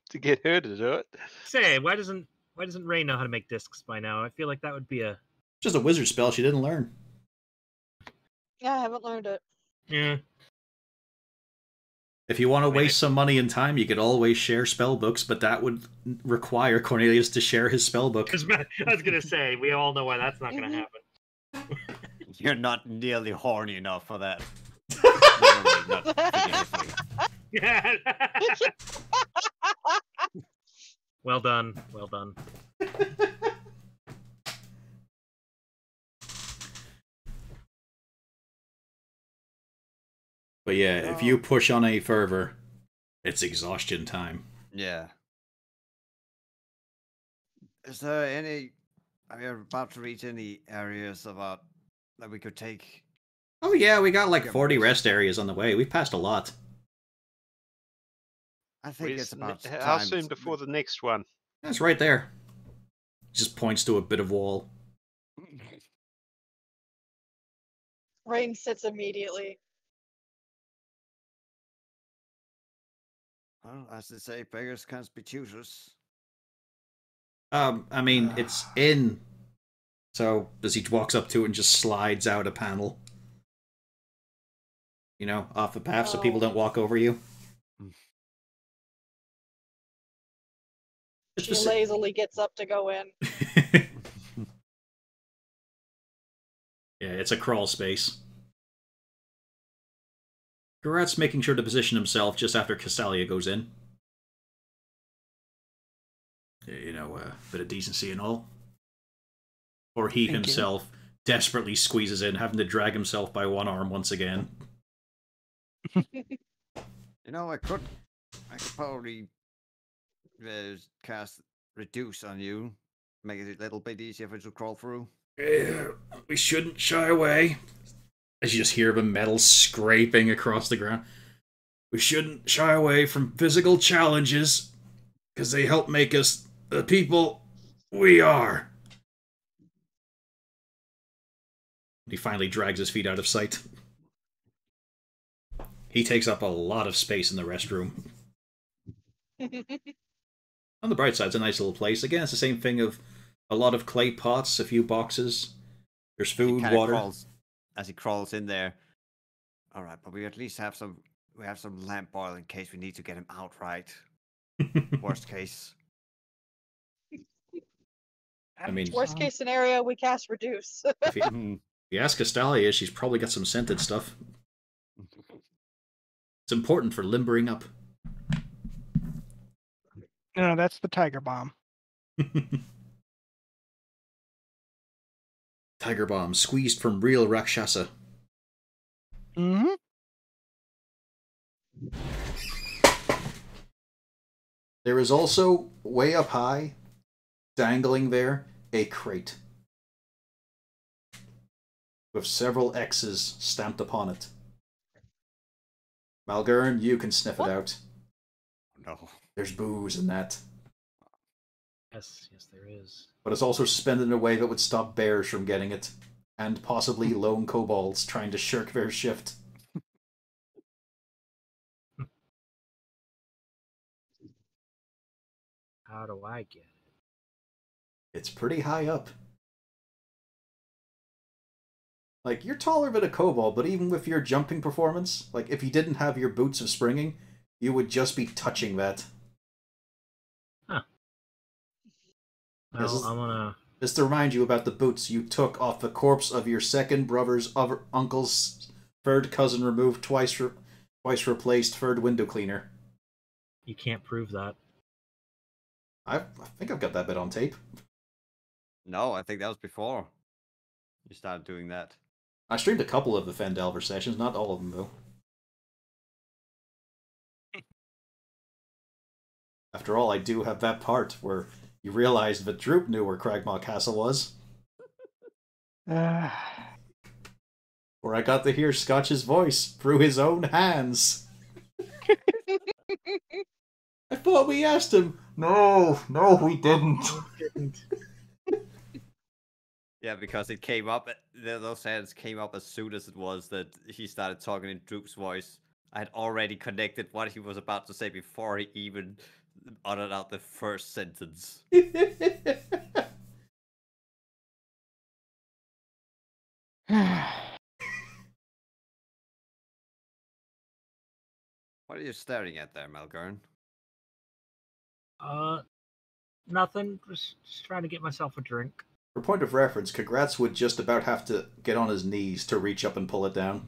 to get her to do it. Say, why doesn't Rain know how to make discs by now? I feel like that would be a Just a wizard spell she didn't learn. Yeah, I haven't learned it. yeah. If you want to Wait. waste some money and time, you could always share spell books, but that would require Cornelius to share his spell book. 'Cause I was gonna say we all know why that's not gonna Mhm. happen. You're not nearly horny enough for that. Literally, not figuratively. Well done, well done. But yeah, if you push on any further, it's exhaustion time. Yeah. Is there any? Are we about to reach any areas about that we could take? Oh yeah, we got like Yeah, 40 rest areas on the way. We've passed a lot. I think it's about How time soon to- before the next one? That's right there. Just points to a bit of wall. Rain sits immediately. Well, as they say, beggars can't be choosers. I mean, it's in. So, as he walks up to it and just slides out a panel. You know, off the path so people Oh. don't walk over you. She lazily gets up to go in. Yeah, it's a crawl space. Garat's making sure to position himself just after Castalia goes in. You know, a bit of decency and all. Or he Thank you. himself desperately squeezes in, having to drag himself by one arm once again. You know, I could probably cast reduce on you, make it a little bit easier for you to crawl through. We shouldn't shy away. As you just hear the metal scraping across the ground. We shouldn't shy away from physical challenges, because they help make us the people we are. He finally drags his feet out of sight. He takes up a lot of space in the restroom. On the bright side, it's a nice little place. Again, it's the same thing of a lot of clay pots, a few boxes. There's He food, kinda water. crawls, as he crawls in there. All right, but we at least have some. We have some lamp oil in case we need to get him out. Right. Worst case. I mean, Worst case scenario, we cast reduce. if you ask Castalia, she's probably got some scented stuff. It's important for limbering up. No, that's the tiger bomb. Tiger bomb squeezed from real Rakshasa. Mm-hmm. There is also, way up high, dangling there, a crate. With several X's stamped upon it. Malgern, you can sniff it out. No. There's booze in that. Yes, there is. But it's also suspended in a way that would stop bears from getting it. And possibly lone kobolds trying to shirk their shift. How do I get it? It's pretty high up. Like, you're taller than a kobold, but even with your jumping performance, like, if you didn't have your boots of springing, you would just be touching that. Huh. Well, I'm gonna... Just to remind you about the boots you took off the corpse of your second brother's uncle's third cousin removed twice replaced third window cleaner. You can't prove that. I think I've got that bit on tape. No, I think that was before you started doing that. I streamed a couple of the Fendelver sessions, not all of them though. After all, I do have that part where you realized that Droop knew where Cragmaw Castle was. Where I got to hear Scotch's voice through his own hands. I thought we asked him. No, we didn't. Yeah, because it came up, those hands came up as soon as it was that he started talking in Droop's voice. I had already connected what he was about to say before he even uttered out the first sentence. What are you staring at there, Malgern? Nothing. Just trying to get myself a drink. For point of reference, Congrats would just about have to get on his knees to reach up and pull it down.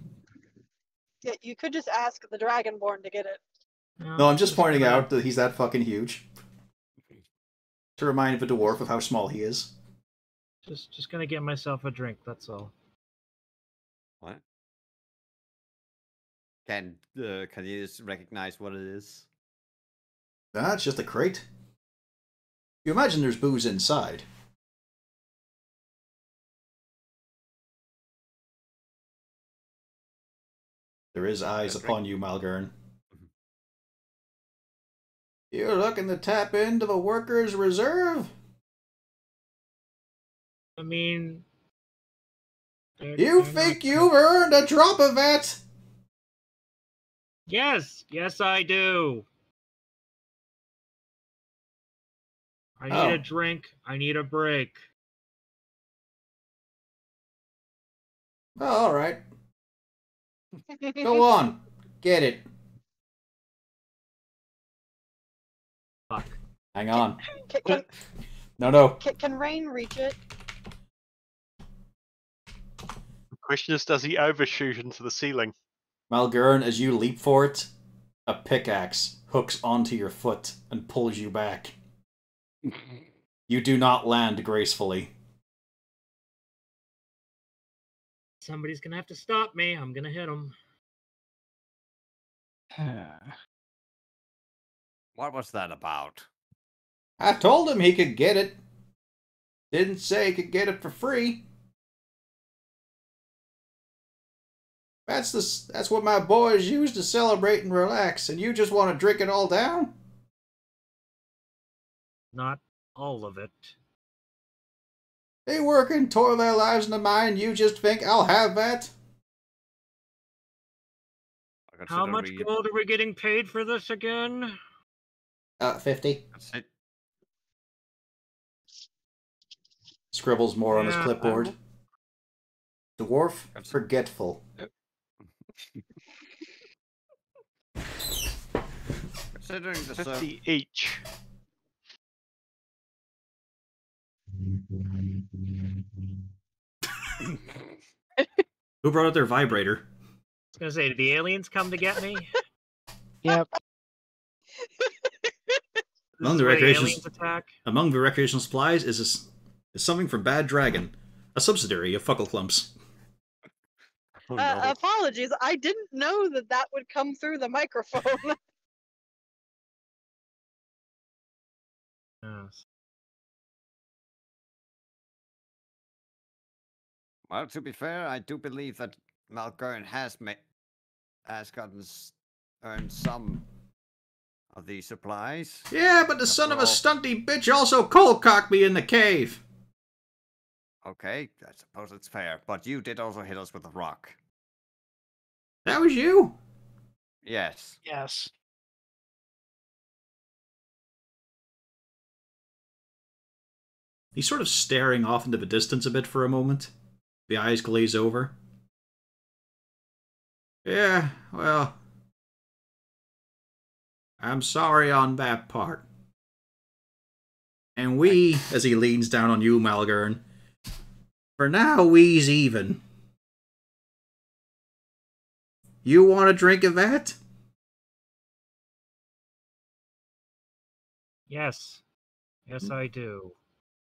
Yeah, you could just ask the Dragonborn to get it. No, I'm just pointing out that he's that fucking huge. To remind the dwarf of how small he is. Just gonna get myself a drink, that's all. What? Can you just recognize what it is? Nah, it's just a crate. You imagine there's booze inside. There is eyes upon you, Malgern. You're looking to tap into the workers' reserve? I mean... You think you've earned a drop of it? Yes I do. I need a drink. I need a break. Oh, all right. Go on. Get it. Fuck. Hang on. Can No. Can Rain reach it? The question is, does he overshoot into the ceiling? Malgern, as you leap for it, a pickaxe hooks onto your foot and pulls you back. You do not land gracefully. Somebody's gonna have to stop me. I'm gonna hit him. What was that about? I told him he could get it. Didn't say he could get it for free. That's what my boys use to celebrate and relax, and you just want to drink it all down? Not all of it. They work and toil their lives in the mine, you just think, I'll have that? How much gold are we getting paid for this again? 50. That's it. Scribbles more on his clipboard. Dwarf, forgetful. Considering the 50 each. Who brought out their vibrator? I was gonna say, did the aliens come to get me? Yep. This Among is the where recreations- aliens attack. Among the recreational supplies is something from Bad Dragon, a subsidiary of Fuckle Clumps. Oh, no. Apologies, I didn't know that that would come through the microphone. Yes. Well, to be fair, I do believe that Malgern has earned some of these supplies. Yeah, but the son of a After all- stunty bitch also cold-cocked me in the cave. Okay, I suppose it's fair, but you did also hit us with a rock. That was you? Yes. Yes. He's sort of staring off into the distance a bit for a moment. The eyes glaze over. Yeah, well... I'm sorry on that part. And we, as he leans down on you, Malgern, for now, we's even. You want a drink of that? Yes. Yes, I do.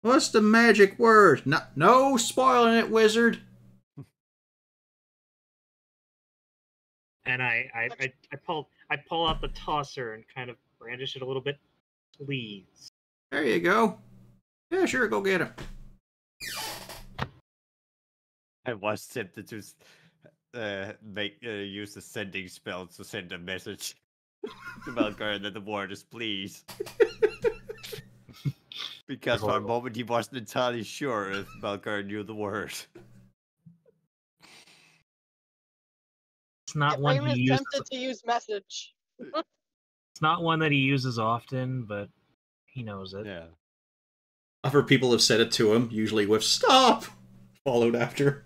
What's the magic word? No spoiling it, wizard. And I pull out the tosser and kind of brandish it a little bit. Please. There you go. Yeah, sure, go get him. I was tempted to use the sending spell to send a message to Malgern that the word is please. Because for a moment he wasn't entirely sure if Malgern knew the word. It's not Yeah, one Rain is he uses. tempted to use message. It's not one that he uses often, but he knows it. Yeah. Other people have said it to him, usually with "stop" followed after.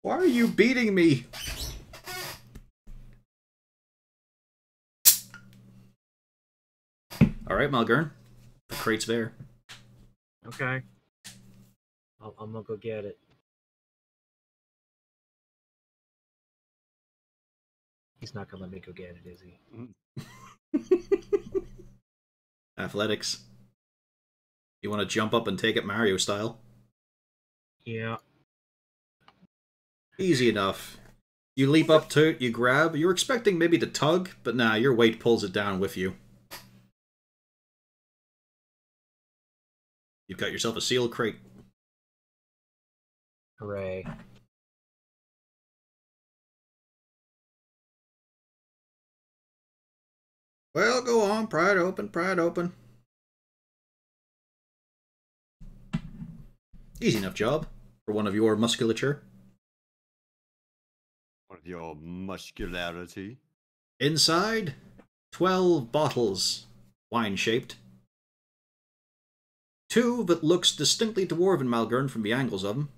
Why are you beating me? Alright, Malgern. The crate's there. Okay. I'm gonna go get it. He's not gonna let me go get it, is he? Athletics. You want to jump up and take it Mario style? Yeah. Easy enough. You leap up to it, you grab. You're expecting maybe to tug, but nah, your weight pulls it down with you. You've got yourself a sealed crate. Hooray. Well, go on, pry it open, pry it open. Easy enough job for one of your musculature. One of your muscularity. Inside, 12 bottles, wine-shaped. 2 that looks distinctly dwarven Malgern from the angles of them.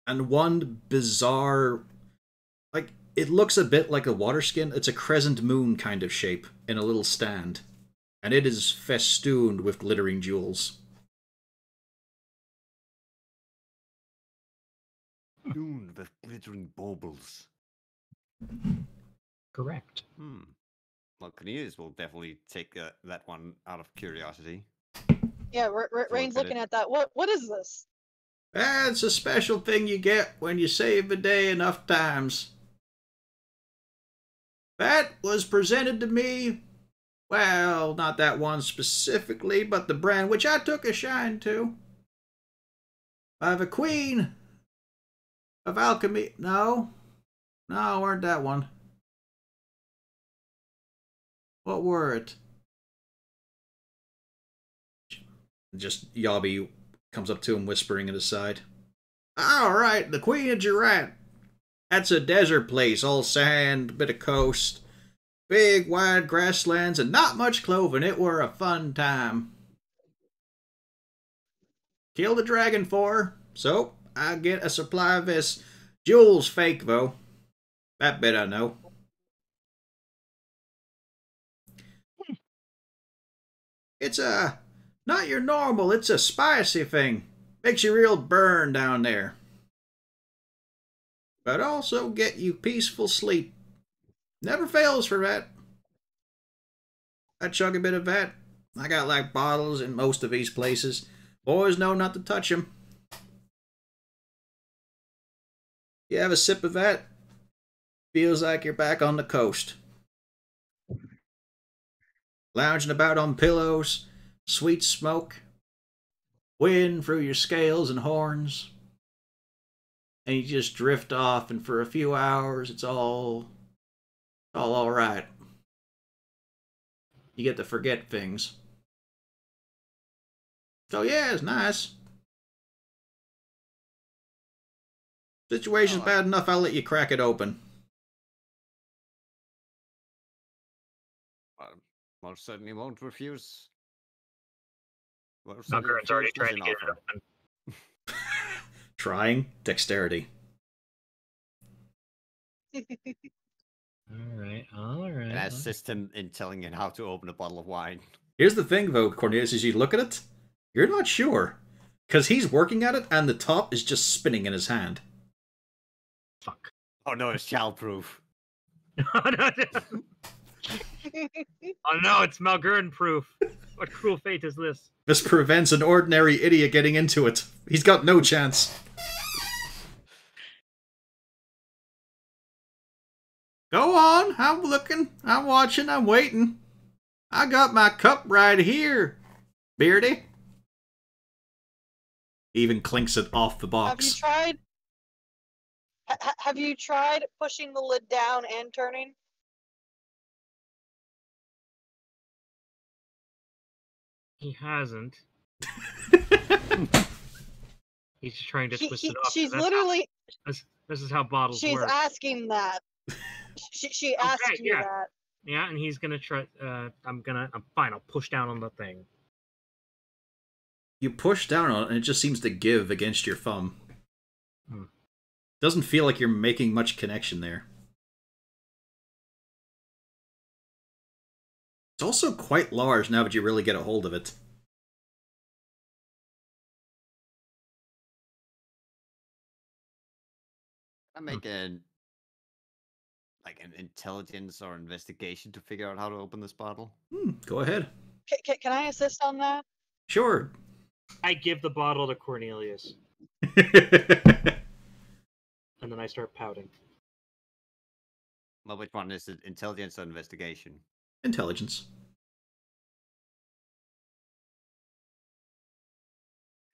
And 1 bizarre... Like, it looks a bit like a water skin. It's a crescent moon kind of shape in a little stand. And it is festooned with glittering jewels. Dune with glittering baubles. Correct. Well, Cornelius will definitely take that one out of curiosity. Yeah, Rain's at looking it. at that. What is this? That's a special thing you get when you save the day enough times. That was presented to me, well, not that one specifically, but the brand which I took a shine to, by the Queen of Alchemy. No, weren't that one. What were it? Just Yobby comes up to him whispering at his side. Alright, the Queen of Jurat. That's a desert place, all sand, bit of coast, big wide grasslands, and not much clothing. It were a fun time. Killed a dragon for her, so I get a supply of this. Jewel's fake, though. That bit I know. It's not your normal, it's a spicy thing. Makes you real burn down there. but also get you peaceful sleep. Never fails for that. I chug a bit of that. I got like bottles in most of these places. Boys know not to touch them. You have a sip of that, feels like you're back on the coast. Lounging about on pillows, sweet smoke, wind through your scales and horns. And you just drift off, and for a few hours, it's all right. You get to forget things. So yeah, it's nice. Situation's bad enough, I'll let you crack it open. Most certainly won't refuse. Malgurn's already trying to get it open. Trying dexterity. Alright. And I assist him in telling him how to open a bottle of wine. Here's the thing, though, Cornelius, as you look at it, you're not sure. Because he's working at it, and the top is just spinning in his hand. Fuck. Oh no, it's childproof. Oh no, it's Malgurn proof. What cruel fate is this? This prevents an ordinary idiot getting into it. He's got no chance. Go on, I'm looking, I'm watching, I'm waiting. I got my cup right here, Beardy. Even clinks it off the box. Have you tried pushing the lid down and turning? He hasn't. He's just trying to twist it off. She's literally. This is how bottles work. She's asking that. She asked you that. Yeah, and he's gonna try. I'm fine. I'll push down on the thing. You push down on it, and it just seems to give against your thumb. Doesn't feel like you're making much connection there. It's also quite large now that you really get a hold of it. I make an intelligence or investigation to figure out how to open this bottle. Go ahead. Can I assist on that? Sure. I give the bottle to Cornelius. And then I start pouting. Well, which one is it? Intelligence or investigation? Intelligence.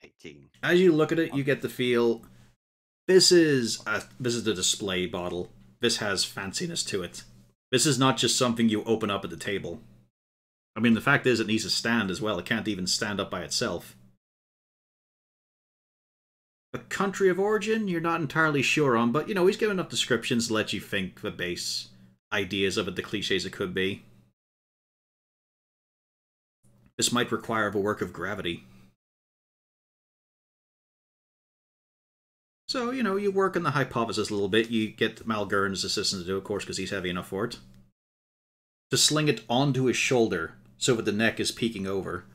18. As you look at it, you get the feel. This is a display bottle. This has fanciness to it. This is not just something you open up at the table. I mean, the fact is, it needs a stand as well. It can't even stand up by itself. The country of origin, you're not entirely sure on, but, you know, he's given enough descriptions to let you think the base ideas of it, the cliches it could be. This might require the work of gravity. So, you know, you work on the hypothesis a little bit. You get Malgurn's assistant to do, of course, because he's heavy enough for it. To sling it onto his shoulder so that the neck is peeking over.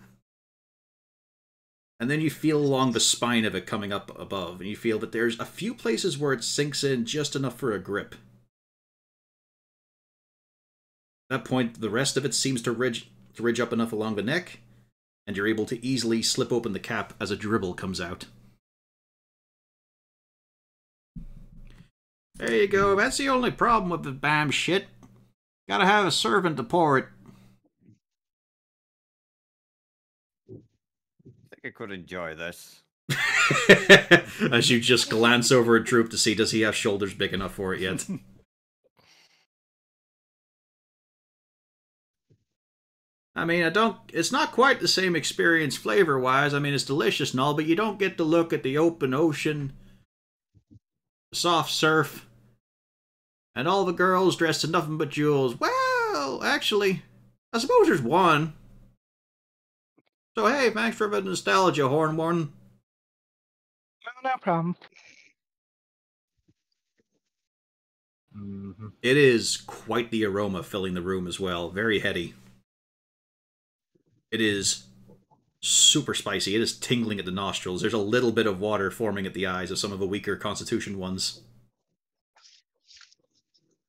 And then you feel along the spine of it coming up above, and you feel that there's a few places where it sinks in just enough for a grip. At that point, the rest of it seems to ridge up enough along the neck, and you're able to easily slip open the cap as a dribble comes out. There you go, that's the only problem with the damn shit. Gotta have a servant to pour it. I think I could enjoy this. As you just glance over at Droop to see, does he have shoulders big enough for it yet? I mean, it's not quite the same experience flavor-wise. I mean, it's delicious and all, but you don't get to look at the open ocean, the soft surf, and all the girls dressed in nothing but jewels. Well, actually, I suppose there's one. So hey, thanks for the nostalgia, Hornborn. No problem. It is quite the aroma filling the room as well. Very heady. It is super spicy. It is tingling at the nostrils. There's a little bit of water forming at the eyes of some of the weaker constitution ones.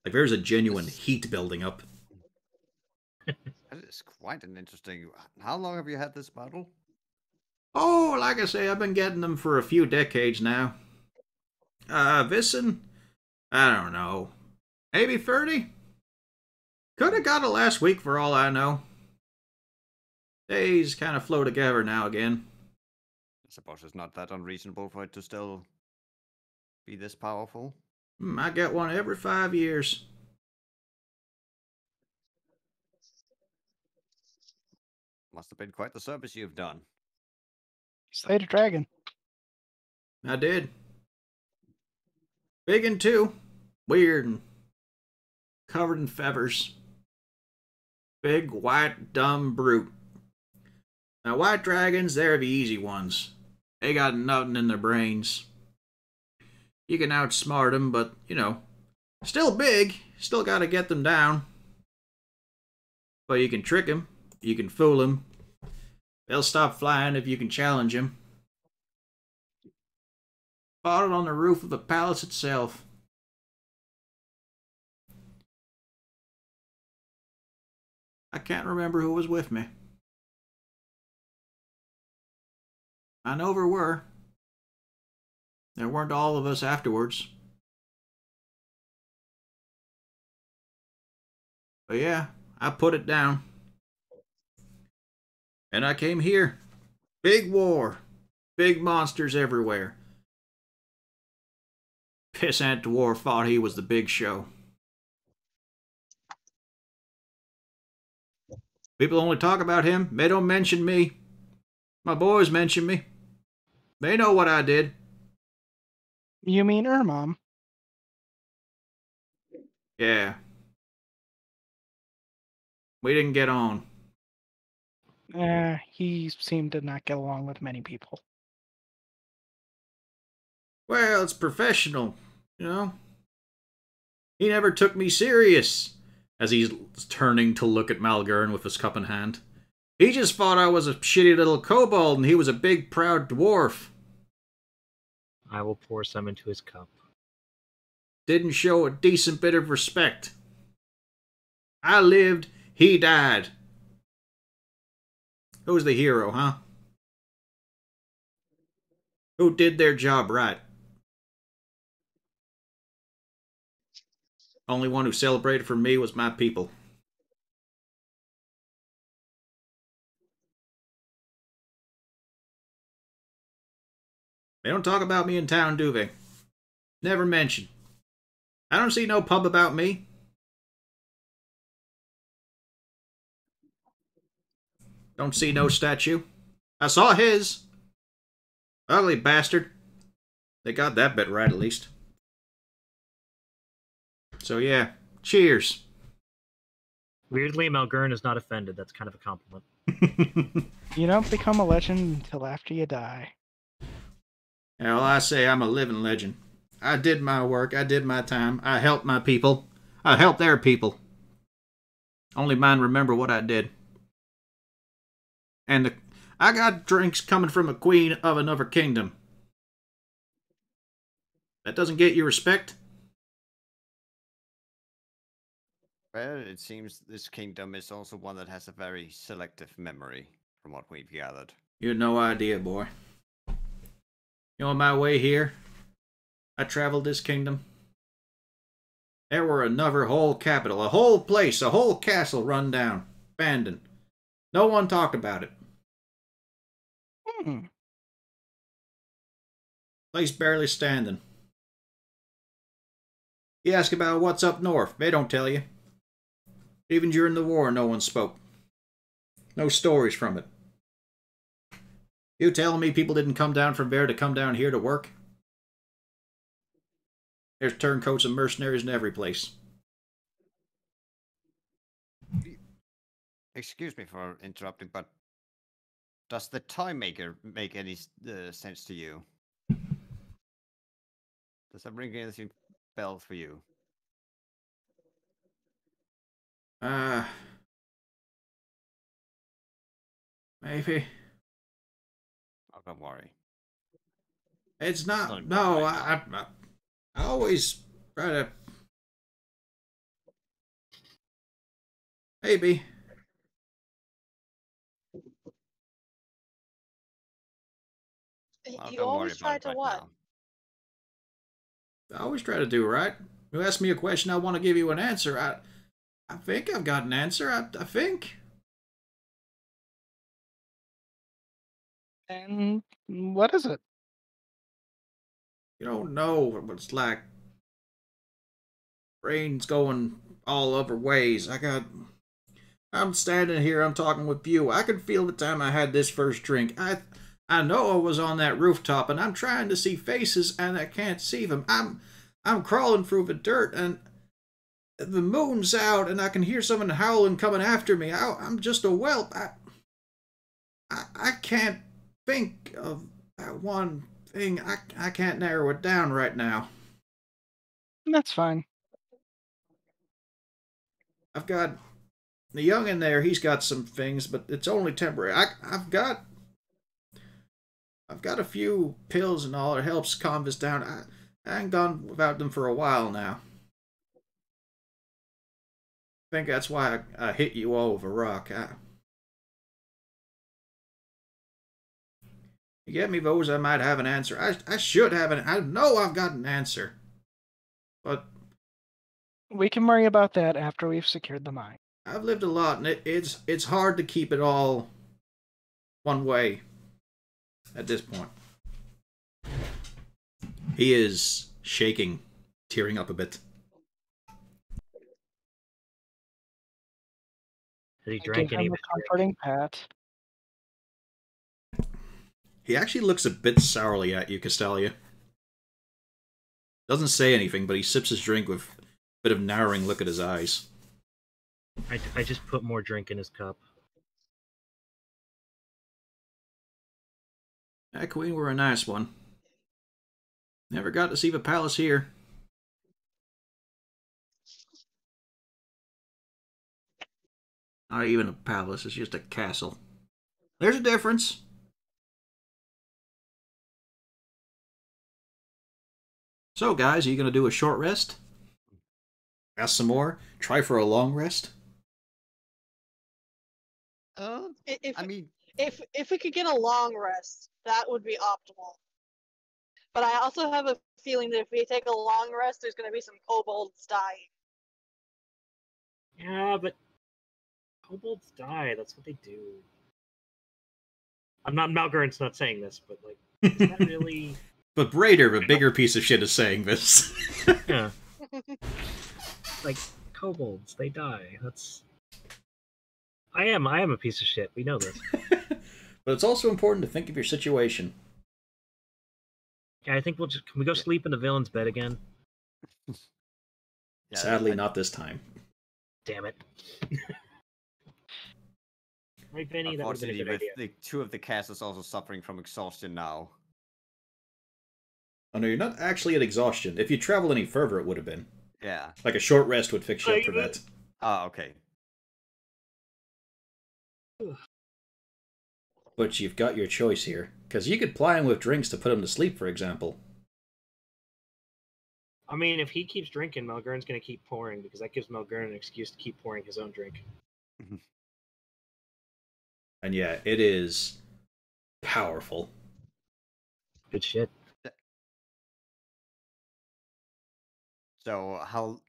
Like there's a genuine heat building up. That is quite an interesting. How long have you had this bottle? Oh, like I say, I've been getting them for a few decades now. This'n, I don't know, maybe 30? Could have got it last week for all I know. Days kind of flow together now again. I suppose it's not that unreasonable for it to still be this powerful. I get one every 5 years. Must have been quite the service you've done. Slayed a dragon. I did. Big and two. Weird and covered in feathers. Big, white, dumb brute. Now, white dragons, they're the easy ones. They got nothing in their brains. You can outsmart them, but, you know, still big. Still gotta get them down. But you can trick them. You can fool them. They'll stop flying if you can challenge them. Fought it on the roof of the palace itself. I can't remember who was with me. I know there were. There weren't all of us afterwards. But yeah, I put it down. And I came here. Big war. Big monsters everywhere. Pissant Dwarf thought he was the big show. People only talk about him. They don't mention me. My boys mention me. They know what I did. You mean Mom? Yeah. We didn't get on. He seemed to not get along with many people. Well, it's professional, you know? He never took me serious, as he's turning to look at Malgern with his cup in hand. He just thought I was a shitty little kobold and he was a big, proud dwarf. I will pour some into his cup. Didn't show a decent bit of respect. I lived, he died. Who's the hero, huh? Who did their job right? Only one who celebrated for me was my people. They don't talk about me in town, do they? Never mention. I don't see no pub about me. Don't see no statue. I saw his. Ugly bastard. They got that bit right, at least. So yeah, cheers. Weirdly, Malgern is not offended. That's kind of a compliment. You don't become a legend until after you die. Well, I say I'm a living legend. I did my work. I did my time. I helped my people. I helped their people. Only mine remember what I did. And I got drinks coming from a queen of another kingdom. That doesn't get you respect? Well, it seems this kingdom is also one that has a very selective memory, from what we've gathered. You had no idea, boy. You know, on my way here, I traveled this kingdom. There were another whole capital, a whole place, a whole castle run down, abandoned. No one talked about it. Place barely standing. You ask about what's up north, they don't tell you. Even during the war, no one spoke. No stories from it. You telling me people didn't come down from there to come down here to work? There's turncoats and mercenaries in every place. Excuse me for interrupting, but does the Time Maker make any sense to you? Does that ring anything bell for you? Maybe. Oh, don't worry. It's not. It's not No, right. I always try to Maybe. Well, You don't worry always about try it to right what? now. I always try to do right. You ask me a question, I want to give you an answer. I think I've got an answer. I think. And what is it? You don't know what it's like. Brain's going all other ways. I'm standing here, I'm talking with you. I could feel the time I had this first drink. I know I was on that rooftop and I'm trying to see faces and I can't see them. I'm crawling through the dirt and the moon's out and I can hear someone howling coming after me. I'm just a whelp. I can't think of that one thing. I can't narrow it down right now. That's fine. I've got the young in there. He's got some things, but it's only temporary. I've got a few pills and all. It helps calm this down. I ain't gone without them for a while now. I think that's why I hit you all with a rock. You get me those, I might have an answer. I should have an. I know I've got an answer, but We can worry about that after we've secured the mine. I've lived a lot, and it's hard to keep it all one way at this point. He is shaking, tearing up a bit. Has he I drank give any him of a his drink? comforting pat. He actually looks a bit sourly at you, Castalia. Doesn't say anything, but he sips his drink with a bit of narrowing look at his eyes. I just put more drink in his cup. That queen were a nice one. Never got to see the palace here. Not even a palace, it's just a castle. There's a difference. So, guys, are you going to do a short rest? Ask some more? Try for a long rest? If I mean, if we could get a long rest, that would be optimal. But I also have a feeling that if we take a long rest, there's going to be some kobolds dying. Yeah, but kobolds die. That's what they do. I'm not Malgurn's not saying this, but like, is that really? But Braider, the bigger piece of shit, is saying this. Yeah. Like kobolds, they die. That's. I am a piece of shit. We know this. But it's also important to think of your situation. Yeah, I think we'll just. Can we go sleep in the villain's bed again? yeah, Sadly, not this time. Damn it. Right, Vinny, that would have been a Unfortunately, good with idea. the two of the casters also suffering from exhaustion now. Oh no, you're not actually at exhaustion. If you travel any further, it would have been. Yeah. Like a short rest would fix you up for that. Ah, okay. But you've got your choice here. Because you could ply him with drinks to put him to sleep, for example. I mean, if he keeps drinking, Malgurn's going to keep pouring because that gives Malgurn an excuse to keep pouring his own drink. And yeah, it is powerful. Good shit. So how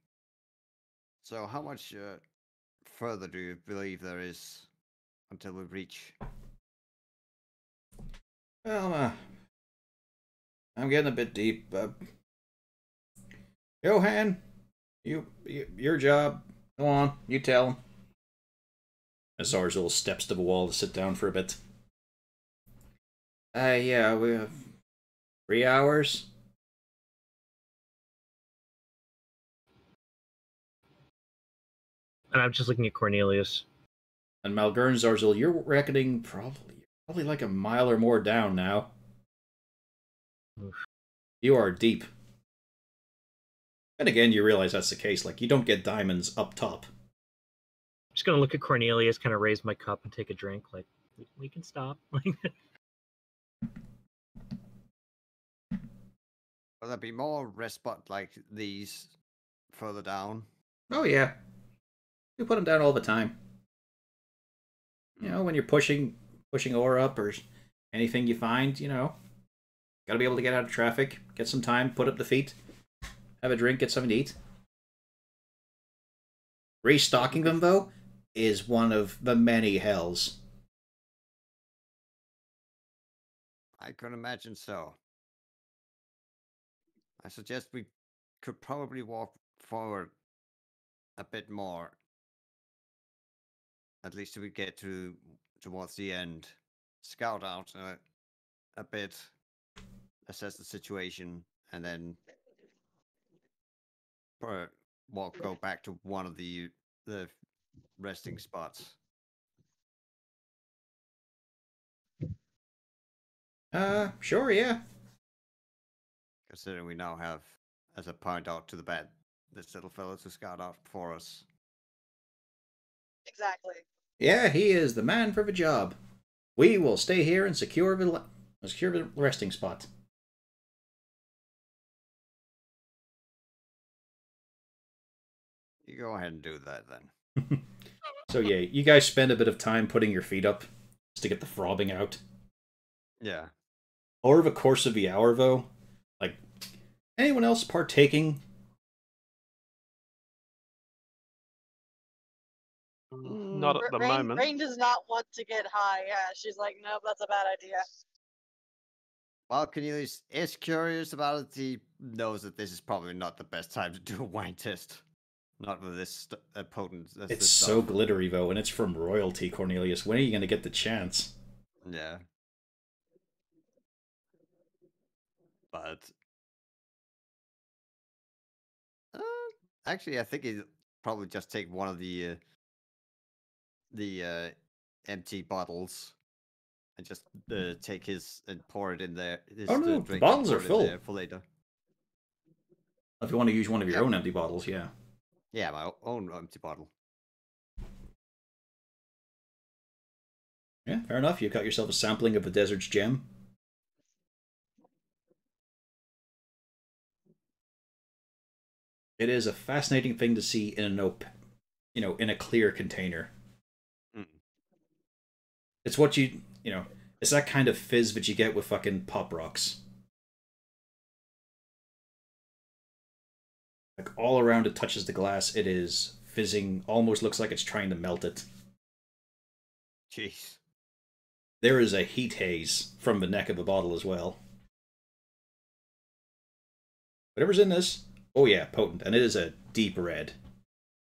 much further do you believe there is until we reach? Well, I'm getting a bit deep. Johan, your job. Go on, you tell him. As Zarzul steps to the wall to sit down for a bit. Yeah, we have 3 hours. And I'm just looking at Cornelius. And Malgurn, Zarzul, you're reckoning probably like a mile or more down now. Oof. You are deep. And again, you realize that's the case. Like, you don't get diamonds up top. I'm just going to look at Cornelius, kind of raise my cup and take a drink. Like, we can stop. Will there be more rest spot like these further down? Oh, yeah. You put them down all the time. You know, when you're pushing ore up or anything you find, you know, gotta be able to get out of traffic, get some time, put up the feet, have a drink, get something to eat. Restocking them, though, is one of the many hells. I can imagine so. I suggest we could probably walk forward a bit more. At least till we get towards the end. Scout out a bit, assess the situation, and then go back to one of the resting spots. Sure, yeah. Considering we now have, as I point out to the bed, this little fellow to scout out for us. Exactly. Yeah, he is the man for the job. We will stay here and secure the resting spot. You go ahead and do that then. So yeah, you guys spend a bit of time putting your feet up just to get the throbbing out. Yeah. Over the course of the hour, though, like, anyone else partaking? Not at the moment. Rain does not want to get high. Yeah, she's like, nope, that's a bad idea. Well, Cornelius is curious about it. He knows that this is probably not the best time to do a wine test. Not with this potent. It's so glittery, though, and it's from royalty, Cornelius. When are you going to get the chance? Yeah. But actually, I think he'd probably just take one of the empty bottles and just take his and pour it in there. Oh no, the bottles are full for later. If you want to use one of your own empty bottles, yeah. Yeah, my own empty bottle. Yeah, fair enough. You've got yourself a sampling of the desert's gem. It is a fascinating thing to see in in a clear container. Mm. It's what it's that kind of fizz that you get with fucking Pop Rocks. Like, all around it touches the glass, it is fizzing, almost looks like it's trying to melt it. Jeez. There is a heat haze from the neck of the bottle as well. Whatever's in this, oh yeah, potent. And it is a deep red,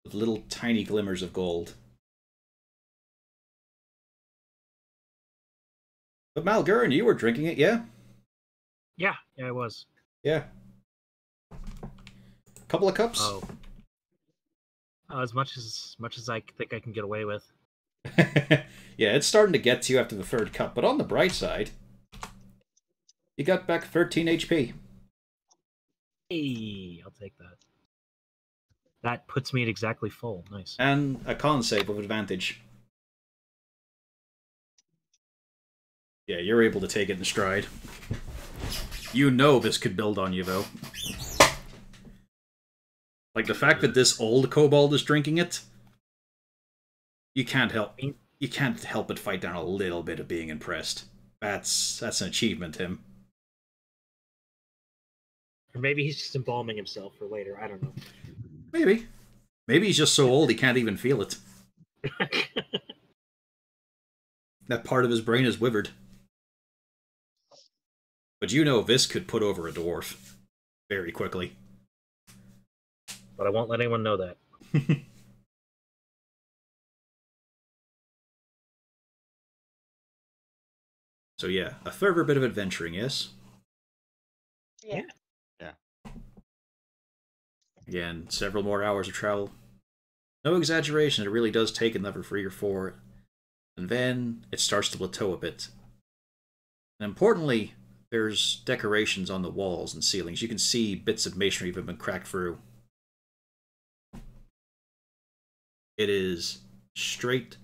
with little tiny glimmers of gold. But Malgurn, you were drinking it, yeah? Yeah, I was. Yeah. Couple of cups? Oh. As much as I think I can get away with. Yeah, it's starting to get to you after the third cup, but on the bright side, you got back 13 HP. Hey, I'll take that. That puts me at exactly full. Nice. And a con save of advantage. Yeah, you're able to take it in stride. You know this could build on you, though. Like, the fact that this old kobold is drinking it, you can't help but fight down a little bit of being impressed. That's an achievement, Tim. Or maybe he's just embalming himself for later. I don't know. Maybe. Maybe he's just so old he can't even feel it. That part of his brain is withered. But you know this could put over a dwarf very quickly. But I won't let anyone know that. So yeah, a further bit of adventuring, yes? Yeah. Yeah. Again, several more hours of travel. No exaggeration, it really does take another 3 or 4. And then it starts to plateau a bit. And importantly, there's decorations on the walls and ceilings. You can see bits of masonry that have been cracked through. It is straight,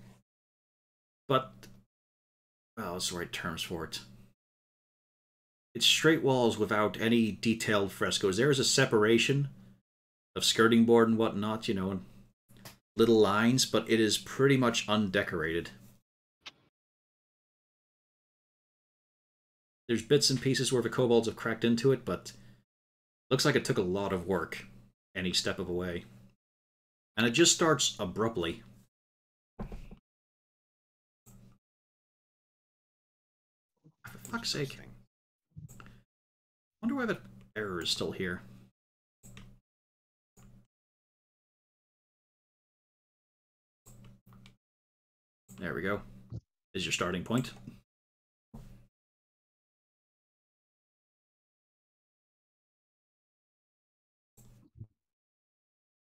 but... well, what's the right terms for it? It's straight walls without any detailed frescoes. There is a separation of skirting board and whatnot, and little lines, but it is pretty much undecorated. There's bits and pieces where the kobolds have cracked into it, but looks like it took a lot of work any step of the way. And it just starts abruptly. For fuck's sake. I wonder why that error is still here. There we go. Is your starting point.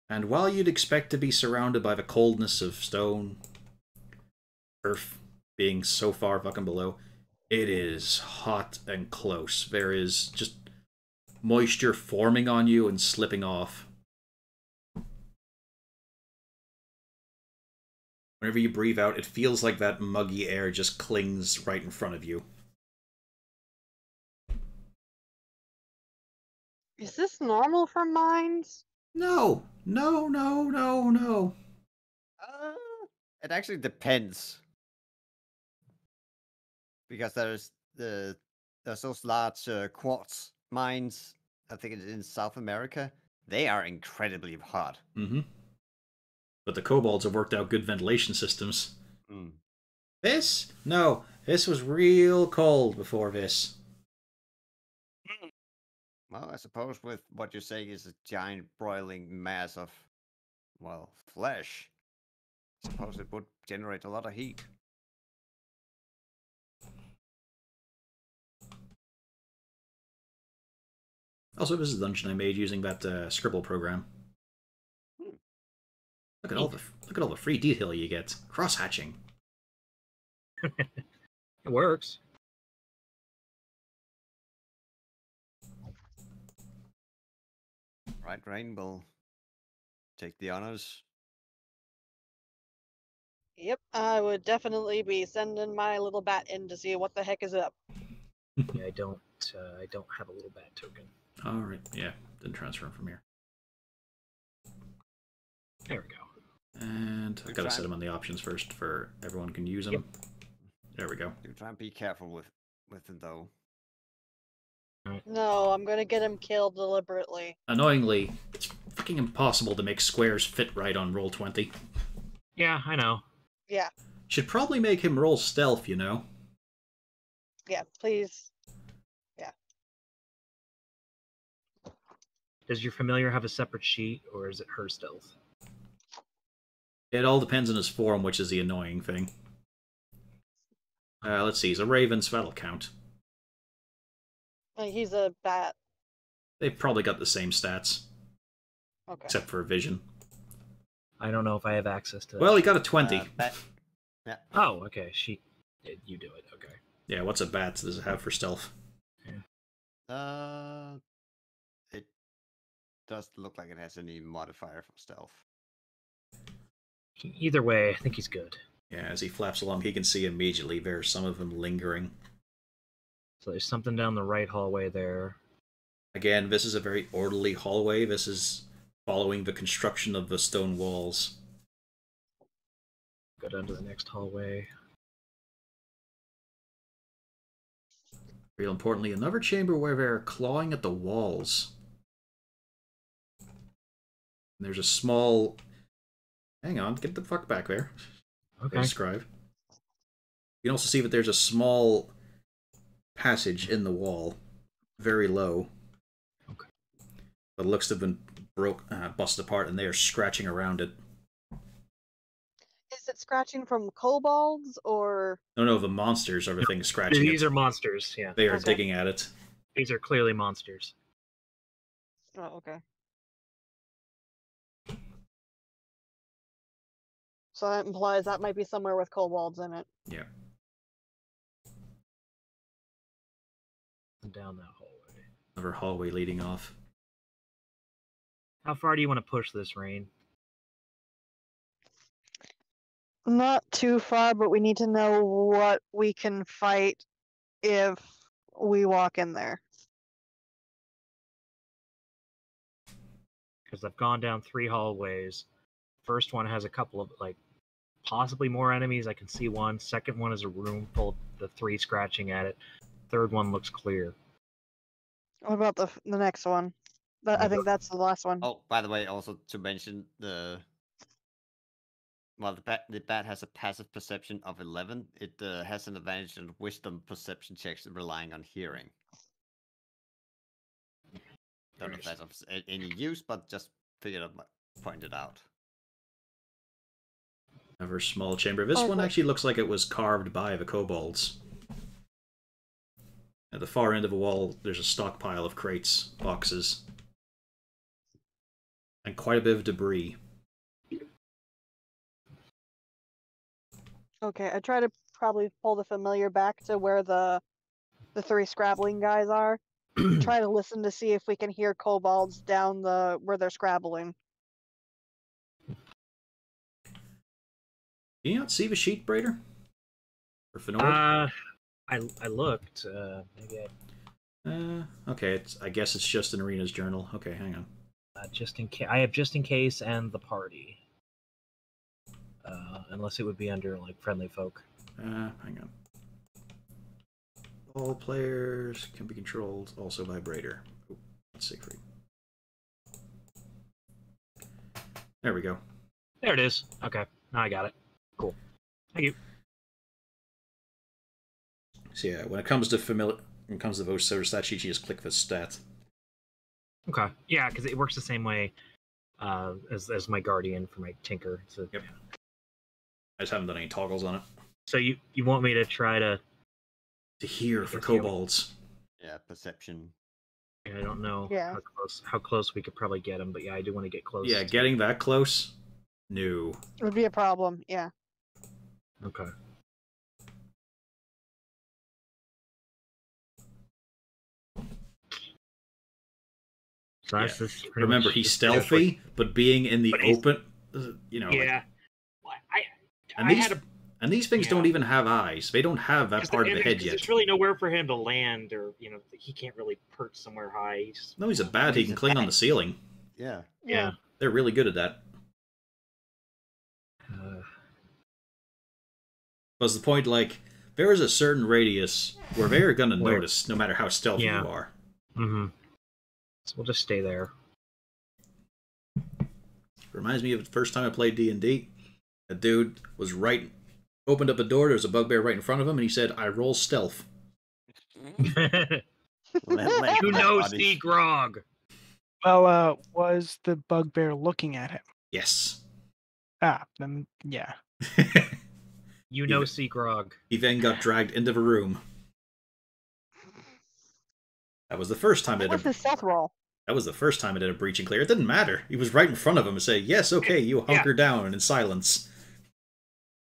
And while you'd expect to be surrounded by the coldness of stone, earth being so far fucking below, it is hot and close. There is just moisture forming on you and slipping off. Whenever you breathe out, it feels like that muggy air just clings right in front of you. Is this normal for mines? No! No, no, no, no. It actually depends. Because there's those large quartz mines, I think it's in South America. They are incredibly hot. Mm-hmm. But the kobolds have worked out good ventilation systems. Mm. This? No. This was real cold before this. Well, I suppose with what you're saying is a giant broiling mass of, well, flesh, I suppose it would generate a lot of heat. Also, this is a dungeon I made using that Scribble program. Look at all the free detail you get. Cross hatching. It works. Right, Rain will take the honors. Yep, I would definitely be sending my little bat in to see what the heck is up. Yeah, I don't have a little bat token. All right, yeah, didn't transfer him from here. There we go. And I gotta set them on the options first for everyone can use them. Yep. There we go. Do try and be careful with them though. No, I'm gonna get him killed deliberately. Annoyingly, it's fucking impossible to make squares fit right on Roll20. Yeah, I know. Yeah, Should probably make him roll stealth, you know? yeah, please. Does your familiar have a separate sheet, or is it her stealth? It all depends on his form, which is the annoying thing. Let's see, he's a raven, so that'll count. He's a bat. They've probably got the same stats, Okay. except for vision. I don't know if I have access to that. Well, he got a 20. Yeah. Oh, okay. You do it. Okay. Yeah, what's a bat does it have for stealth? It does look like it has any modifier for stealth. Either way, I think he's good. Yeah, as he flaps along, he can see immediately there's some of them lingering. So there's something down the right hallway there. Again, this is a very orderly hallway. This is following the construction of the stone walls. Go down to the next hallway. Real importantly, another chamber where they're clawing at the walls. And there's a small... Hang on, get the fuck back there. Okay. Scribe. You can also see that there's a small passage in the wall, very low. Okay. But it looks to have been busted apart, and they are scratching around it. Is it scratching from kobolds or? No, the monsters are the things scratching These it. are monsters, yeah. They are Okay. digging at it. These are clearly monsters. Oh, okay. So that implies that might be somewhere with kobolds in it. Yeah. And down that hallway. Another hallway leading off. How far do you want to push this, Rain? Not too far, but we need to know what we can fight if we walk in there. Because I've gone down 3 hallways. First one has a couple of like possibly more enemies. I can see one. Second one is a room full of the 3 scratching at it. Third one looks clear. What about the next one? I think that's the last one. Oh, by the way, also to mention the bat has a passive perception of 11. It has an advantage on wisdom perception checks relying on hearing. Don't know if that's of any use, but just figured I'd point it out. Another small chamber. This one actually looks like it was carved by the kobolds. At the far end of the wall, there's a stockpile of crates, boxes, and quite a bit of debris. Okay, I try to probably pull the familiar back to where the 3 scrabbling guys are. Try to listen to see if we can hear kobolds down where they're scrabbling. Do you not see the sheet, Braider? Or Fenord? I looked. Maybe okay. I guess it's just an arena's journal. Okay, hang on. just in case. I have just in case and the party. Unless it would be under like friendly folk. Hang on. All players can be controlled also by Braider. Oh, that's Siegfried. There we go. There it is. Okay, now I got it. Cool. Thank you. So yeah, when it comes to those sort of stat sheets, you just click the stat. Okay. Yeah, because it works the same way as my guardian for my tinker. So yep. I just haven't done any toggles on it. So you want me to try to hear for kobolds? Yeah, perception. I don't know Yeah. how close we could probably get them, but yeah, I do want to get close. Yeah, getting that close? No. It would be a problem, yeah. Okay. So that's just remember, he's stealthy, but being in the open, you know. Yeah. Like, and these things don't even have eyes. They don't have that part of the head yet. There's really nowhere for him to land, or he can't really perch somewhere high. No, he's a bat. He can cling on the ceiling. Yeah. Yeah. They're really good at that. Was the point, like, there is a certain radius where they're going to notice, no matter how stealthy you are. Mm-hmm. So we'll just stay there. Reminds me of the first time I played D&D. A dude was opened up a door, there was a bugbear right in front of him, and he said, I roll stealth. You know, see grog. Well, was the bugbear looking at him? Yes. Then, yeah. You know, see grog. He then got dragged into the room. That was the first time What's his stealth roll? That was the first time I did a breach and clear. It didn't matter. He was right in front of him and say, yes, okay, you hunker down in silence.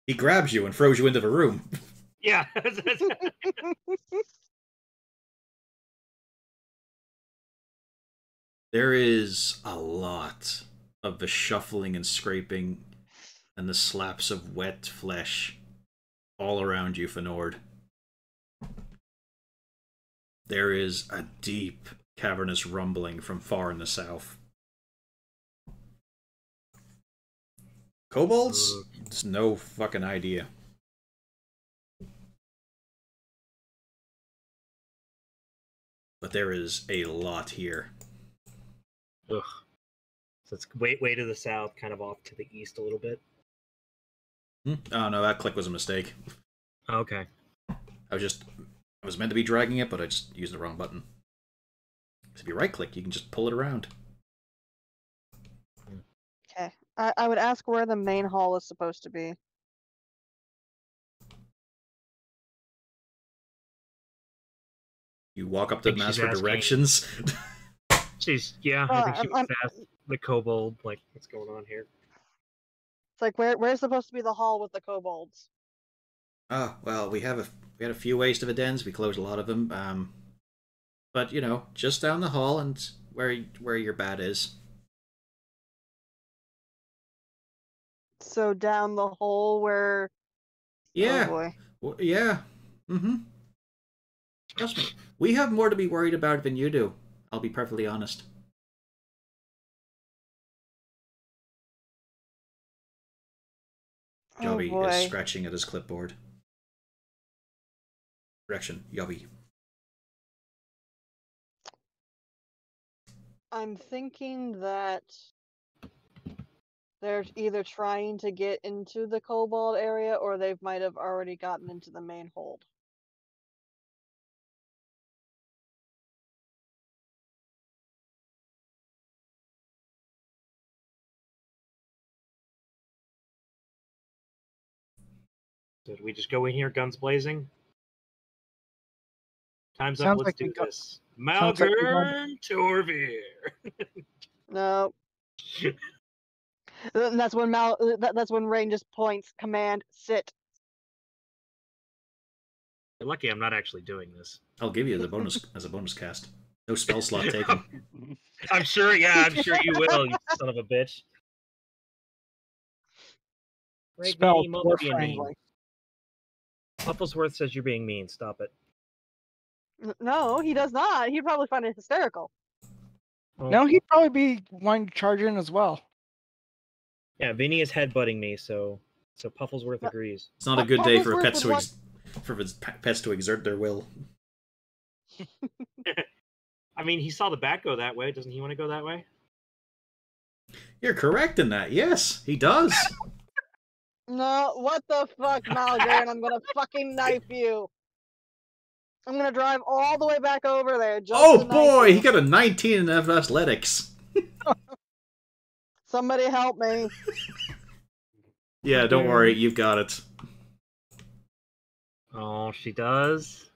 He grabs you and throws you into the room. Yeah. There is a lot of the shuffling and scraping and the slaps of wet flesh all around you, Fenord. There is a deep, cavernous rumbling from far in the south. Kobolds? It's no fucking idea. But there is a lot here. Ugh. So it's way to the south, kind of off to the east a little bit. Oh no, that click was a mistake. Okay. I was meant to be dragging it, but I just used the wrong button. So if you right click, you can just pull it around. Okay. I would ask where the main hall is supposed to be. You walk up to the master directions. She's I think she was asked the kobold, like, what's going on here? It's like where's supposed to be the hall with the kobolds? Oh, well, we had a few ways to the dens. We closed a lot of them. But just down the hall and where your bat is. So down the hole where. Yeah. Oh boy. Well, yeah. Mm-hmm. Trust me, we have more to be worried about than you do. I'll be perfectly honest. Yobby boy. is scratching at his clipboard. Correction, Yobby. I'm thinking that they're either trying to get into the kobold area or they might have already gotten into the main hold. Did we just go in here, guns blazing? Time's up. Sounds Let's like do we go- this. sounds like we're going Malgern Torvir. No. And that's when that's when Rain just points, command, sit. You're lucky I'm not actually doing this. I'll give you as a bonus cast. No spell slot taken. I'm sure. Yeah, I'm sure you will. You son of a bitch. Right, Spell Vinny, Mo, dwarf being mean. wrangling. Pufflesworth says you're being mean. Stop it. No, he does not. He'd probably find it hysterical. Oh, No, he'd probably be wanting to charge in as well. yeah, Vinny is headbutting me, so Pufflesworth No. agrees. It's not a good day for Pufflesworth pets would to pets to exert their will. I mean, he saw the bat go that way. Doesn't he want to go that way? You're correct in that. Yes, he does. No, what the fuck, Malgern? I'm gonna fucking knife you. I'm gonna drive all the way back over there. Just Oh to knife boy, you. he got a 19 in athletics. Somebody help me. Yeah, don't worry, you've got it. Oh, she does.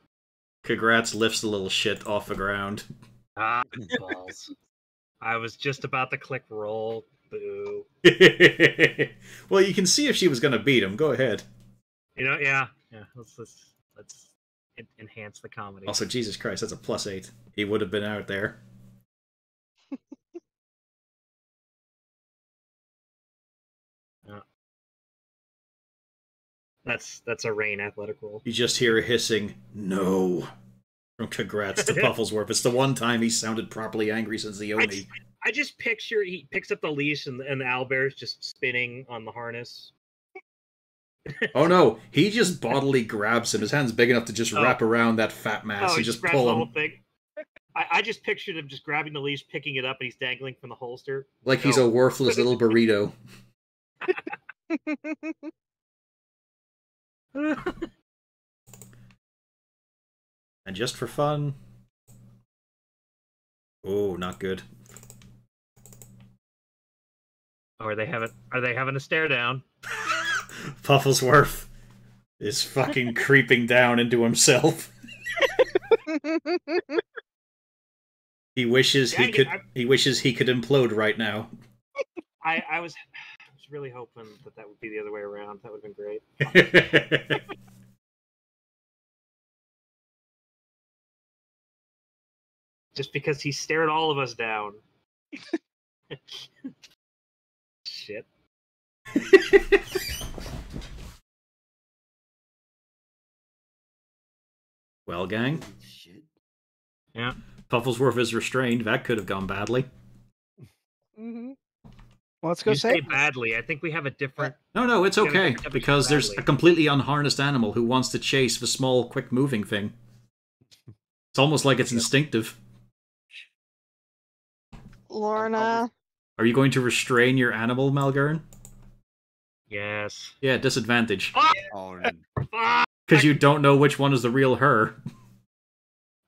Congrats, lifts the little shit off the ground. Ah, balls. I was just about to click roll. Boo. Well, you can see if she was going to beat him. Go ahead. You know, yeah. Let's enhance the comedy. Also, Jesus Christ, that's a +8. He would have been out there. That's a Rain athletic roll. You just hear a hissing, "No," from Congrats to Pufflesworth. It's the one time he sounded properly angry since the Oni. I just picture he picks up the leash and the owlbear's just spinning on the harness. Oh no, he just bodily grabs him. His hand's big enough to just wrap around that fat mass and just grabs the pull whole him. thing. I just pictured him just grabbing the leash, picking it up, and he's dangling from the holster. Like he's a worthless little burrito. And just for fun... Oh, not good. Oh, are they having a stare down? Pufflesworth is fucking creeping down into himself. He wishes he could implode right now. I was really hoping that would be the other way around. That would have been great. Just because he stared all of us down. Shit. Well, gang. Shit. Yeah. Pufflesworth is restrained. That could have gone badly. Mm-hmm. Well, let's go You say say badly. I think we have a different. No, it's Yeah, okay, that was because there's badly. a completely unharnessed animal who wants to chase the small, quick-moving thing. It's almost like it's instinctive. Lorna. Are you going to restrain your animal, Malgern? Yes. Yeah, disadvantage. Oh, Because you don't know which one is the real her.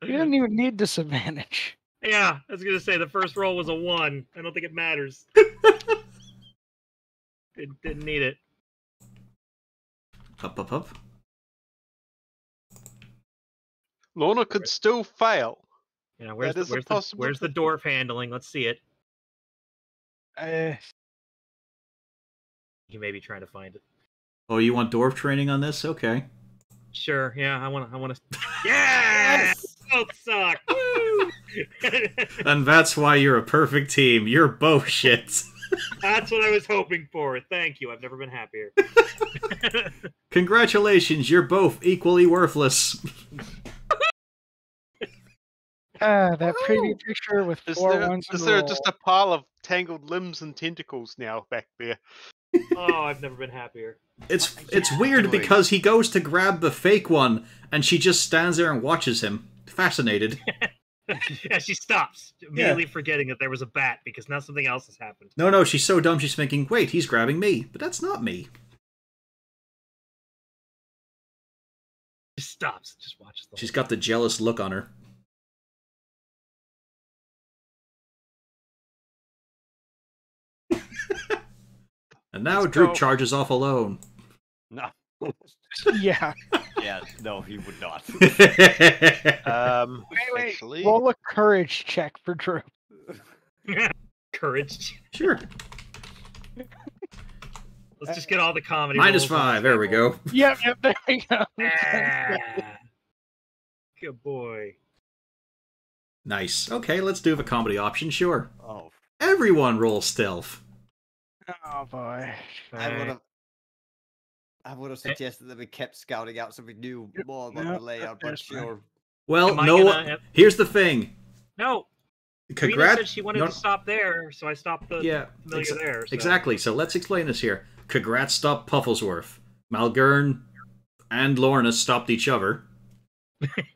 you didn't even need disadvantage. Yeah, I was gonna say the first roll was a 1. I don't think it matters. Didn't need it. Up. Lorna could still fail. Yeah, where's That is a the possibility. dwarf handling? Let's see it. He may be trying to find it. Oh, you want dwarf training on this? Okay. Sure. Yeah, I want to. Yes! Both suck. Woo! And that's why you're a perfect team. You're both shit. That's what I was hoping for. Thank you. I've never been happier. Congratulations, you're both equally worthless. That pretty picture with Is four there, ones in is a there row. just a pile of tangled limbs and tentacles now back there? Oh, I've never been happier. It's weird because he goes to grab the fake one, and she just stands there and watches him, fascinated. Yeah, she stops, immediately forgetting that there was a bat because now something else has happened. No, she's so dumb she's thinking, wait, he's grabbing me, but that's not me. Just stops, just watches the She's got the jealous look on her. And now Let's Droop go. charges off alone. No. Yeah. Yeah, no, he would not. Wait. Actually, Roll a courage check for Drew. Courage. Sure. Let's just get all the comedy. -5, rolls there we go. Yep, there we go. Ah, good boy. Nice. Okay, let's do the comedy option, sure. Oh, Everyone roll stealth. Oh boy. I would have suggested that we kept scouting out so we knew more about No, the layout, but that's fine. sure. Well, Am I no. gonna- Here's the thing. No, Rena Congrats. said she wanted to stop there, so I stopped the Yeah, familiar there. So. exactly. So let's explain this here. Congrats stopped Pufflesworth. Malgern and Lorna stopped each other.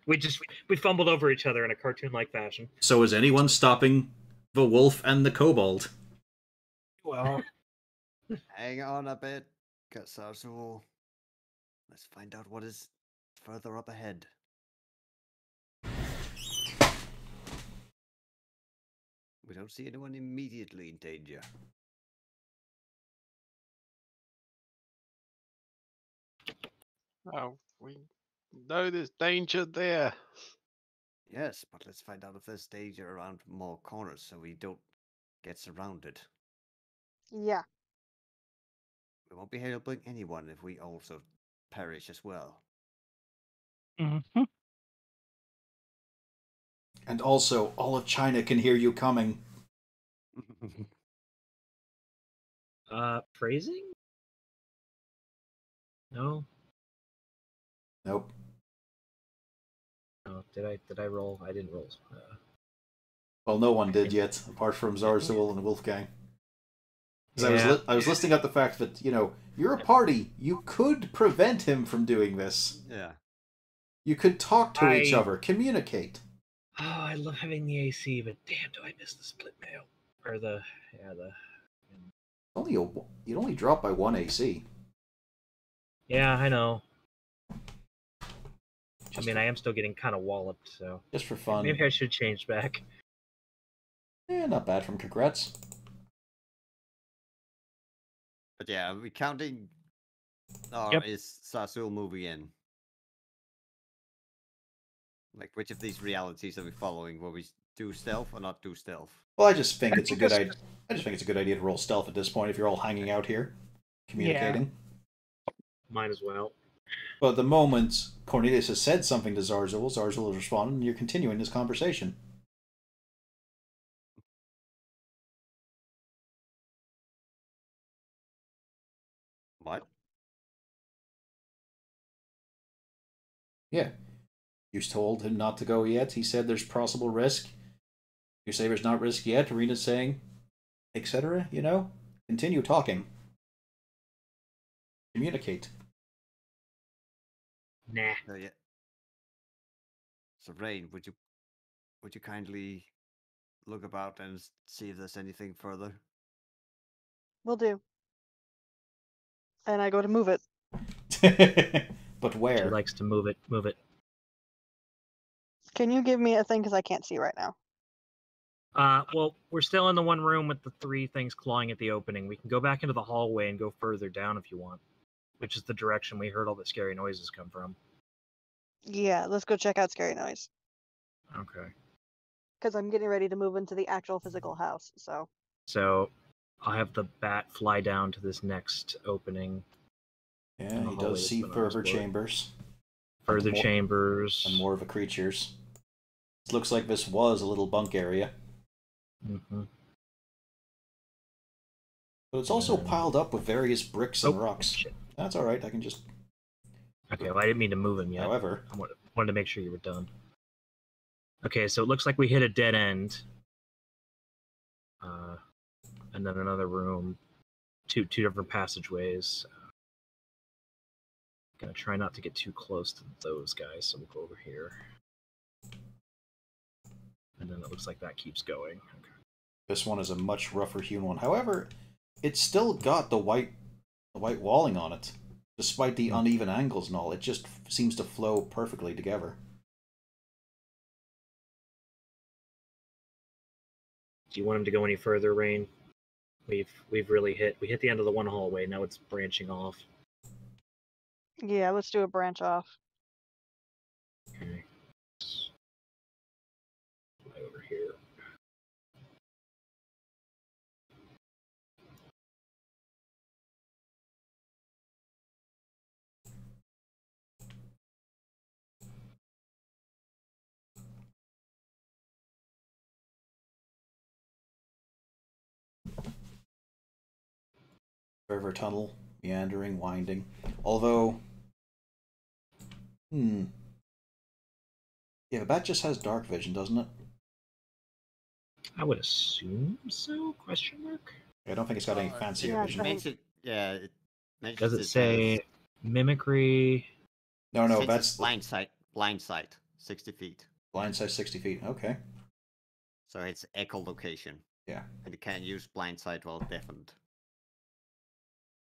We fumbled over each other in a cartoon-like fashion. So is anyone stopping the wolf and the kobold? Well, Hang on a bit, Katsasu. Let's find out what is further up ahead. We don't see anyone immediately in danger. oh, we know there's danger there. Yes, but let's find out if there's danger around more corners so we don't get surrounded. Yeah. We won't be helping anyone if we also perish as well. mhm. And also, all of China can hear you coming. Phrasing? No. Nope. No. Did I roll? I didn't roll. Well, no one did yet, apart from Zarzul and Wolfgang. Yeah. I was listing out the fact that, you're a party. You could prevent him from doing this. Yeah. You could talk to each other, communicate. Oh, I love having the AC, but damn, do I miss the split mail or the. You'd only drop by 1 AC. Yeah, I know. I am still getting kind of walloped, so Just for fun. maybe I should change back. Not bad from Congrats. But yeah, are we counting? Or Yep. is Sasul moving in? Like, which of these realities are we following? Will we do stealth or not do stealth? Well, I just think it's a good think idea. I just think it's a good idea to roll stealth at this point if you're all hanging out here, communicating. Might as well. But the moment Cornelius has said something to Zarzul, Zarzul has responded, and you're continuing this conversation. What? Yeah. You told him not to go yet. He said there's possible risk. You say there's not risk yet. Rena's saying, etc. Continue talking. Communicate. Nah. Yeah. So, Rain, would you kindly look about and see if there's anything further? Will do. And I go to move it. But She where? likes to move it. Move it. Can you give me a thing because I can't see right now? Well, we're still in the one room with the 3 things clawing at the opening. We can go back into the hallway and go further down if you want, which is the direction we heard all the scary noises come from. Yeah, let's go check out Scary Noise. Okay. Because I'm getting ready to move into the actual physical house, so. So I'll have the bat fly down to this next opening. Yeah, the he hallway does that's see been further unexplored. chambers Further More- chambers. and more of the creatures. It looks like this was a little bunk area. Mm-hmm. But it's also piled up with various bricks and Oh, rocks. shit. That's alright, I can just... Okay, well, I didn't mean to move him yet. However... I wanted to make sure you were done. Okay, so it looks like we hit a dead end. And then another room. two different passageways. Gonna try not to get too close to those guys, so we'll go over here. And then it looks like that keeps going. Okay. This one is a much rougher hewn one. However, it's still got the white walling on it. Despite the uneven angles and all, it just seems to flow perfectly together. Do you want him to go any further, Rain? We've really hit the end of the one hallway. Now it's branching off. Yeah, let's do a branch off. Okay. Right over here. River tunnel, meandering, winding. Although, yeah, the bat just has dark vision, doesn't it? I would assume so? Question mark. I don't think it's got any fancier yeah, vision. It mentions Does it say mimicry? No, says that's blind sight, 60 feet. blind sight 60 feet. Okay. So it's echolocation. Yeah. And you can't use blind sight while deafened.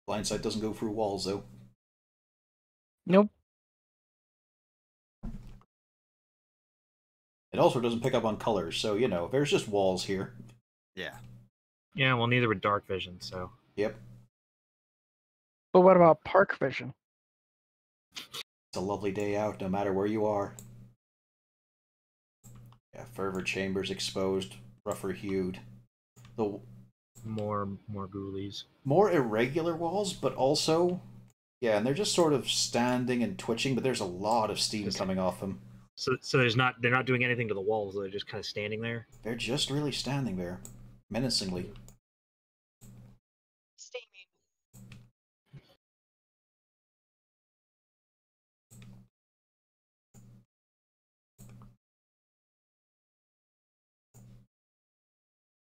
Blind sight doesn't go through walls, though. Nope. It also doesn't pick up on colors, so, there's just walls here. Yeah. Yeah, well, neither with dark vision, so. Yep. But what about park vision? It's a lovely day out, no matter where you are. Yeah, fervor chambers exposed, rougher hued. The More ghoulies. more irregular walls, but also, yeah, and they're just sort of standing and twitching, but there's a lot of steam coming off them. So they're not doing anything to the walls, they're just kind of standing there. They're just really standing there, menacingly. Steaming.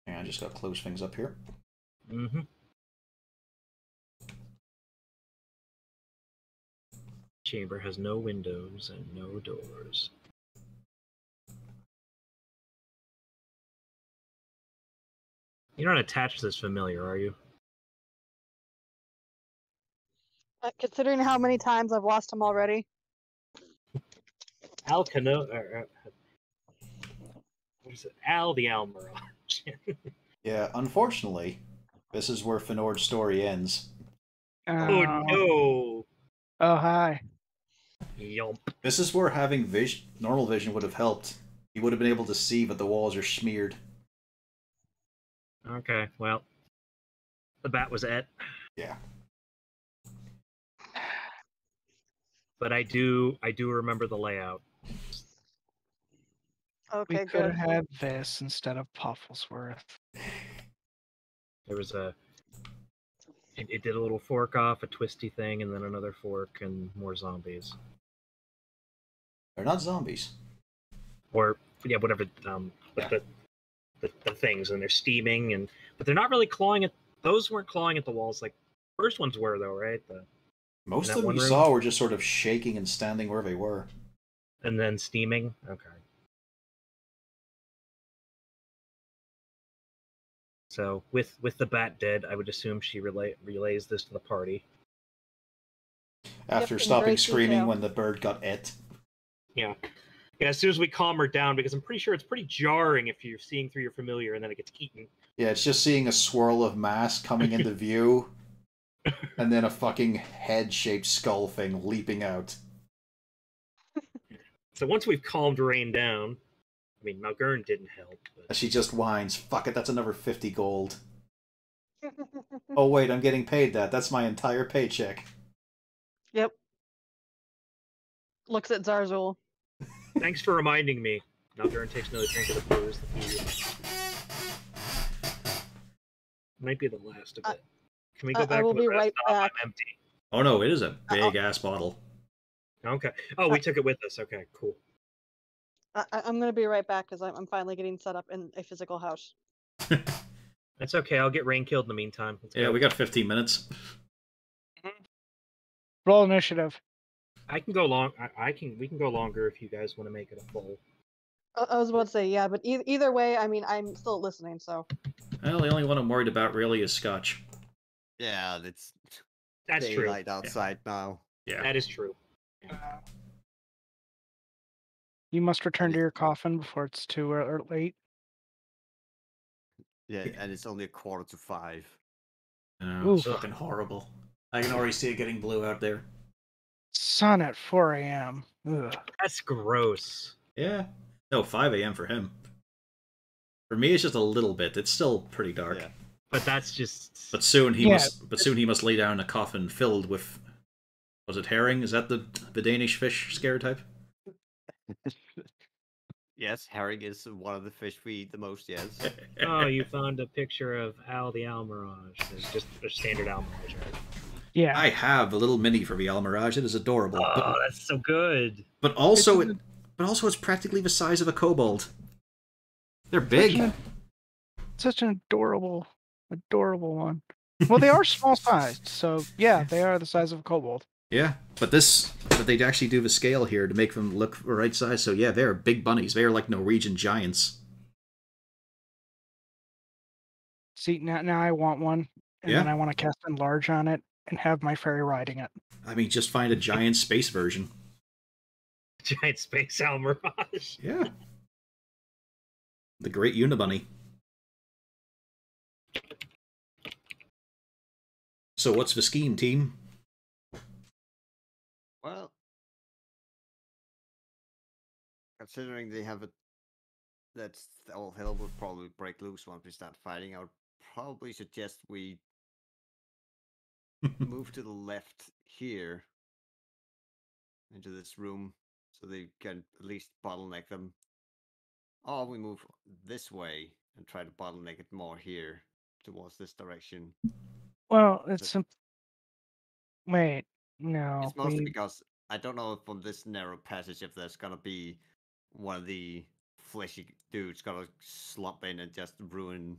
Yeah, I just got to close things up here. Mm-hmm. Chamber has no windows and no doors. You're not attached to this familiar, are you? Considering how many times I've lost him already. Al Cano. What is it? Al the Almirage. Yeah, unfortunately, this is where Fenord's story ends. Oh no! Oh, hi. Yelp. This is where having normal vision would have helped. He would have been able to see, but the walls are smeared. Okay, well, the bat was it. Yeah. But I do remember the layout. Okay, We could good. have had this instead of Pufflesworth. There was it did a little fork off, a twisty thing, and then another fork, and more zombies. They're not zombies. Or yeah, whatever. Yeah. The things, and they're steaming, but they're not really clawing at. Those weren't clawing at the walls like first ones were, though, right? Most that of them one you room? saw were just sort of shaking and standing where they were. And then steaming. Okay. So with the bat dead, I would assume she relays this to the party. After in stopping great screaming detail. when the bird got it. Yeah. Yeah, as soon as we calm her down, because I'm pretty sure it's pretty jarring if you're seeing through your familiar and then it gets eaten. Yeah, it's just seeing a swirl of mass coming into view, and then a fucking head-shaped skull thing leaping out. So once we've calmed Rain down, I mean, Malgern didn't help. But... She just whines, fuck it, that's another 50 gold. Oh wait, I'm getting paid that. That's my entire paycheck. Yep. Looks at Zarzul. Thanks for reminding me. Malgern takes another drink of the booze. Might be the last of it. Can we go back I will to the be rest? right back. I'm empty. Oh no, it is a big-ass bottle. Okay. Oh, we took it with us. Okay, cool. I'm going to be right back because I'm finally getting set up in a physical house. That's okay. I'll get Rain killed in the meantime. Let's Yeah, go. we got 15 minutes. Roll initiative. I can go long. I can. We can go longer if you guys want to make it a full. I was about to say, yeah, but either way, I mean, I'm still listening, so. Well, the only one I'm worried about really is Scotch. Yeah, it's That's true. daylight outside now. Yeah. That is true. You must return to your coffin before it's too late. Yeah, and it's only 4:45. Oh, it's Oof. fucking horrible. I can already see it getting blue out there. Sun at 4 a.m. Ugh. That's gross. Yeah. No, 5 a.m. for him. For me, it's just a little bit. It's still pretty dark. Yeah. But that's just. But soon he Yeah. must. But soon he must lay down in a coffin filled with. Was it herring? Is that the Danish fish scare type? Yes, herring is one of the fish we eat the most, yes. Oh, you found a picture of Al the Almirage. It's just a standard Almirage, right? Yeah. I have a little mini for the Almirage. It is adorable. Oh, that's so good. But also, it's practically the size of a kobold. They're big. Such an adorable one. Well, they are small sized, so yeah, they are the size of a kobold. Yeah, but they actually do the scale here to make them look the right size. So yeah, they're big bunnies. They are like Norwegian giants. See, now I want one, and Yeah. then I want to cast Enlarge on it and have my fairy riding it. I mean, just find a giant space version. Giant space Almirage. Yeah. The Great Unibunny. So what's the scheme, team? Well, considering they have that's all hell will probably break loose once we start fighting. I would probably suggest we move to the left here into this room so they can at least bottleneck them. Or we move this way and try to bottleneck it more here towards this direction. Well, it's wait, no. It's mostly because I don't know if on this narrow passage if there's gonna be one of the fleshy dudes gonna slump in and just ruin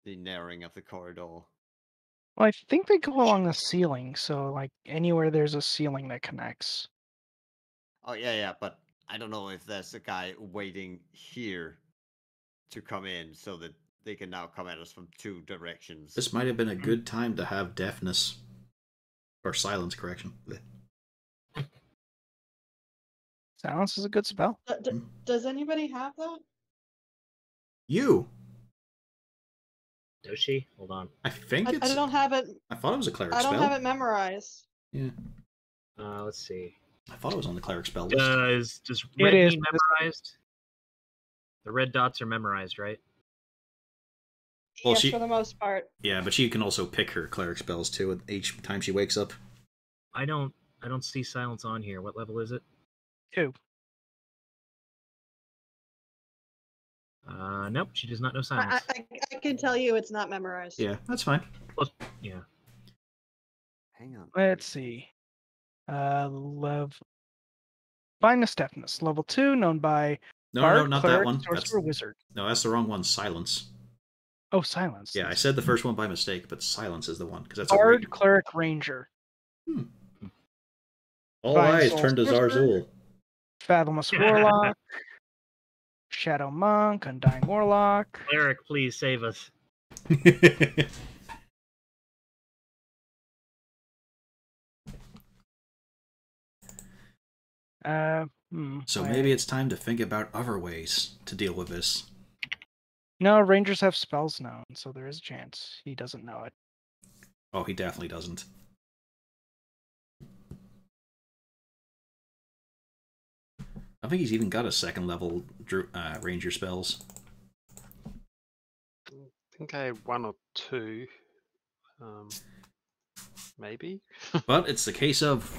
the narrowing of the corridor. Well, I think they go along the ceiling, so like anywhere there's a ceiling that connects. Oh yeah, but I don't know if there's a guy waiting here to come in so that they can now come at us from two directions. This might have been a good time to have deafness. Or silence, correction. Silence is a good spell. Does anybody have that? You! Does she? Hold on. I think I don't have it. I thought it was a cleric I don't spell. have it memorized. Yeah. Let's see. I thought it was on the cleric spell list. Does It red is. mean memorized? The red dots are memorized, right? Well, Yes, she- for the most part. Yeah, but she can also pick her cleric spells too each time she wakes up. I don't see silence on here. What level is it? 2. Nope, she does not know I, silence. I can tell you it's not memorized. Yeah, that's fine. Yeah. Hang on. Let's see. Finest Deafness, level 2, known by No, Bard, not Cleric, that one. Sorcerer, Wizard. No, that's the wrong one. Silence. Oh, Silence. Yeah, I said the first one by mistake, but silence is the one because that's a Bard, Cleric, Ranger. All Fine eyes Soul turned to Sorcerer. Zarzul. Fathomless Warlock. Shadow Monk, Undying Warlock. Cleric, please save us. So wait. maybe it's time to think about other ways to deal with this. No, Rangers have spells known, so there is a chance he doesn't know it. Oh, he definitely doesn't. I think he's even got a second level ranger spells. I think I had one or two. Maybe. But it's the case of,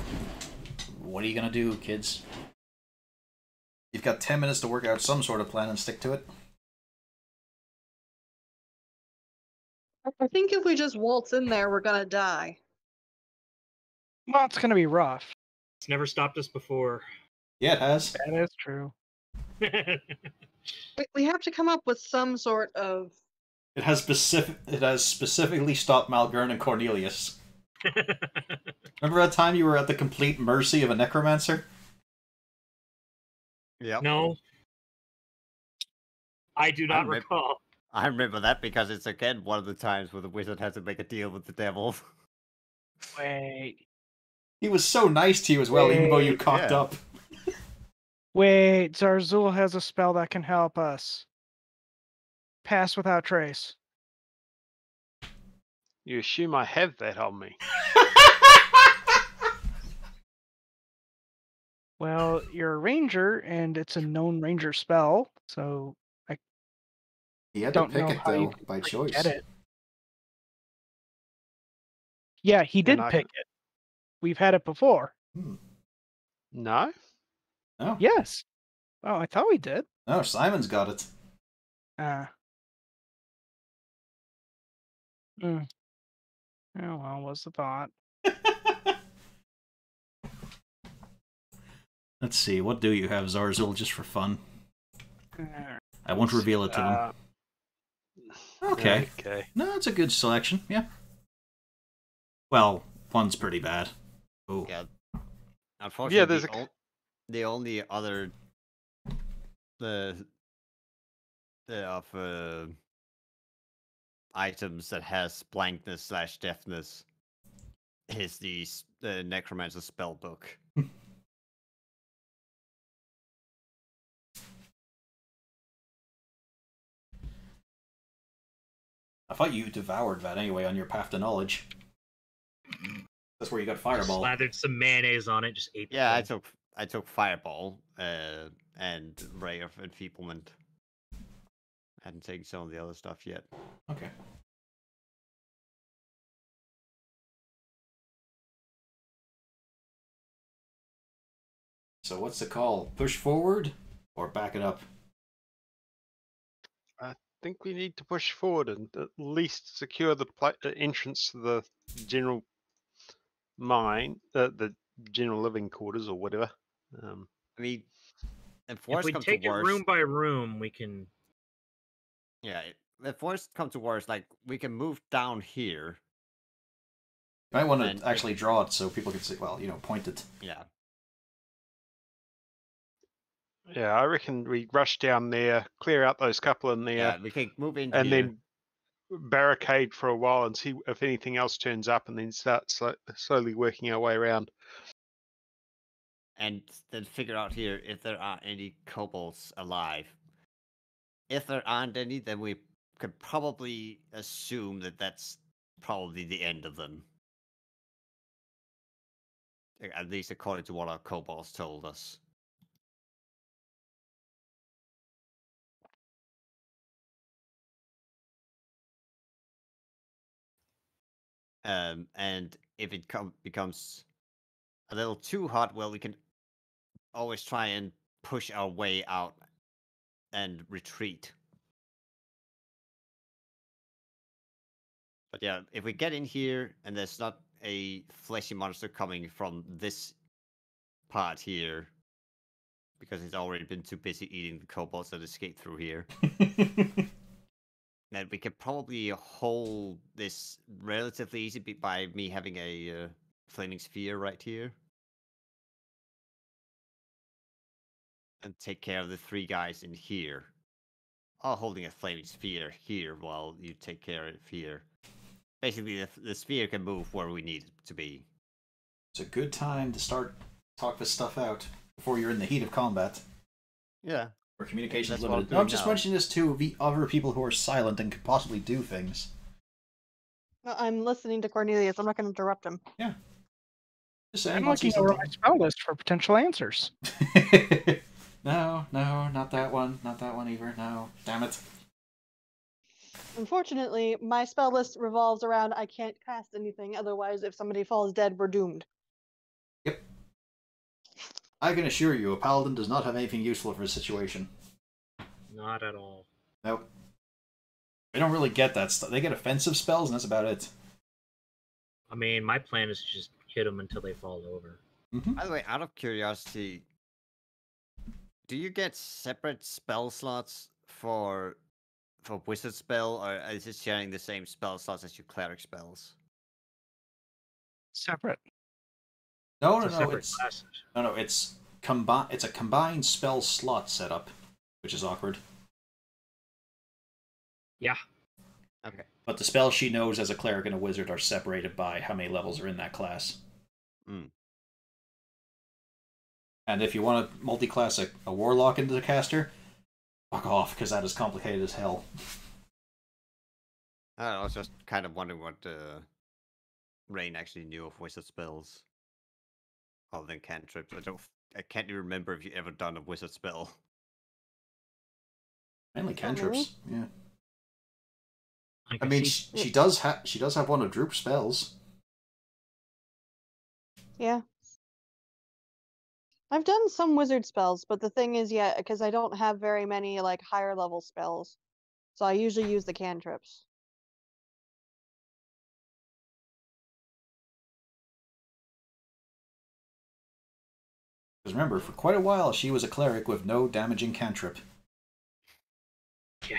what are you going to do, kids? You've got 10 minutes to work out some sort of plan and stick to it. I think if we just waltz in there, we're gonna die. Well, it's going to be rough. It's never stopped us before. Yeah, it has. That is true. We have to come up with some sort of It has specifically stopped Malgern and Cornelius. Remember that time you were at the complete mercy of a necromancer? Yep. No. I do not remem- recall. I remember that because it's again one of the times where the wizard had to make a deal with the devil. Wait. He was so nice to you as well, even though you Wait, cocked yeah. up. Wait, Zarzul has a spell that can help us. Pass without trace. You assume I have that on me. Well, you're a ranger, and it's a known ranger spell, so He had to don't pick know it, how you though, can by get choice. it. Yeah, he did I pick it. We've had it before. No? No? Yes. Oh, I thought we did. No, Simon's got it. Ah. Oh, well, was the thought. Let's see, what do you have, Zarzul, just for fun? Alright. I won't reveal it to them. Okay. Okay. No, it's a good selection, yeah. Well, one's pretty bad. Oh. Yeah. Unfortunately, there's the only other items that has blankness / deafness is the necromancer spell book. I thought you devoured that anyway on your path to knowledge. That's where you got Fireball. Slathered some mayonnaise on it, just ate the Yeah, thing. I took Fireball and Ray of Enfeeblement. I hadn't taken some of the other stuff yet. Okay. So what's the call? Push forward or back it up? I think we need to push forward and at least secure the entrance to the general mine, the general living quarters or whatever. I mean, if If worst we comes take to it worst, room by room, we can. yeah, if worst comes to worst, like we can move down here. You might want And to actually draw it so people can see, well, point it. Yeah. Yeah, I reckon we rush down there, clear out those couple in there, Yeah, we can move in and here. then barricade for a while and see if anything else turns up, and then start slowly working our way around. And then figure out here if there are any kobolds alive. If there aren't any, then we could probably assume that that's probably the end of them. At least according to what our kobolds told us. And if it becomes a little too hot, well, we can always try and push our way out and retreat. But yeah, if we get in here and there's not a fleshy monster coming from this part here, because it's already been too busy eating the kobolds that escaped through here, then we could probably hold this relatively easy by me having a flaming sphere right here. And take care of the 3 guys in here. All holding a flaming sphere here while you take care of here. Basically, the sphere can move where we need it to be. It's a good time to start talk this stuff out before you're in the heat of combat. Yeah. Where communication is That's what limited. I'm No, I'm doing just now. mentioning this to the other people who are silent and could possibly do things. No, I'm listening to Cornelius. I'm not going to interrupt him. Just saying, I'm once looking he's over done my spell list for potential answers. talking. No, not that one. Not that one either. No. Damn it. Unfortunately, my spell list revolves around I can't cast anything. Otherwise, if somebody falls dead, we're doomed. Yep. I can assure you, a paladin does not have anything useful for a situation. Not at all. Nope. They don't really get that stuff. They get offensive spells, and that's about it. I mean, my plan is to just hit them until they fall over. Mm-hmm. By the way, out of curiosity, do you get separate spell slots for for wizard spell, or is it sharing the same spell slots as your cleric spells? Separate. No, It's a no, separate it's class. no, it's It's a combined spell slot setup, which is awkward. Yeah. Okay. But the spells she knows as a cleric and a wizard are separated by how many levels are in that class. Mm. And if you want to multi-class a warlock into the caster, fuck off, because that is complicated as hell. I was just kind of wondering what Rain actually knew of wizard spells, other than cantrips. I can't even remember if you ever done a wizard spell. Mainly Not cantrips. Yeah. I I mean, see. she does have one of Droop's spells. Yeah. I've done some wizard spells, but the thing is, yeah, because I don't have very many like higher level spells, so I usually use the cantrips. Because remember, for quite a while, she was a cleric with no damaging cantrip. Yeah.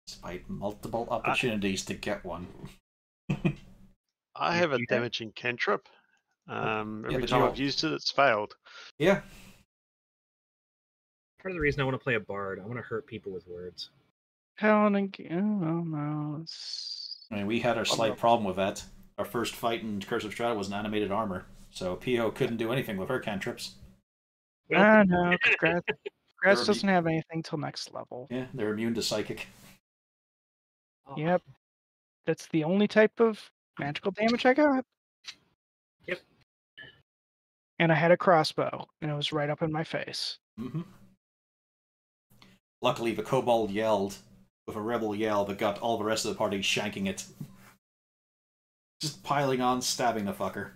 Despite multiple opportunities to get one. I have a You have- damaging cantrip. Every but time you- I've used it, it's failed. Yeah. Part of the reason I want to play a bard, I want to hurt people with words. Helen and oh no. I mean, we had our slight problem with that. Our first fight in Curse of Strahd was an animated armor, so Pio couldn't do anything with her cantrips. Ah, no. Grass They're doesn't have anything till next level. Yeah, they're immune to psychic. Oh, Yep. That's the only type of magical damage I got. Yep. And I had a crossbow, and it was right up in my face. Mm-hmm. Luckily, the kobold yelled with a rebel yell that got all the rest of the party shanking it. Just piling on, stabbing the fucker.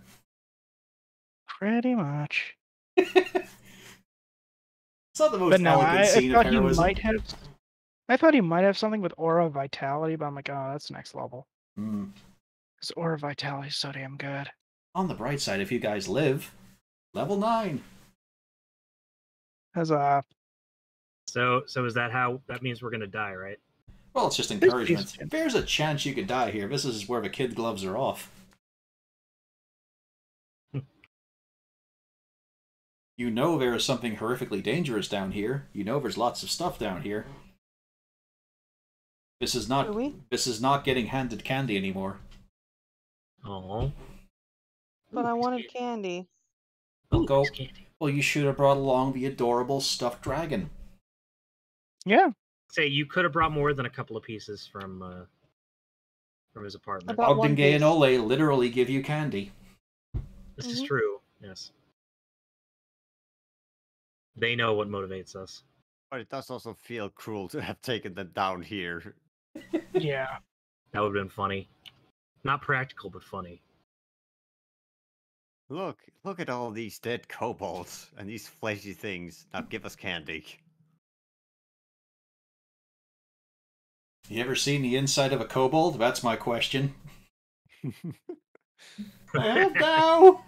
Pretty much. It's not the most But no, elegant I scene of thought he heroism. might have. I thought he might have something with Aura of Vitality, but I'm like, oh, that's next level. Because Aura of Vitality is so damn good. On the bright side, if you guys live, level 9. As So is that how that means we're gonna die, right? Well, it's just encouragement. There's a chance you could die here. This is where the kid gloves are off. You know there is something horrifically dangerous down here. You know there's lots of stuff down here. This is not getting handed candy anymore. Oh. But I wanted candy. Well, you should have brought along the adorable stuffed dragon. yeah. Say you could have brought more than a couple of pieces from his apartment. About one Ogden and piece. Ole literally give you candy. This is true. Yes. They know what motivates us. But it does also feel cruel to have taken them down here. Yeah. That would have been funny. Not practical, but funny. Look at all these dead kobolds and these fleshy things. Now give us candy. You ever seen the inside of a kobold? That's my question. And now,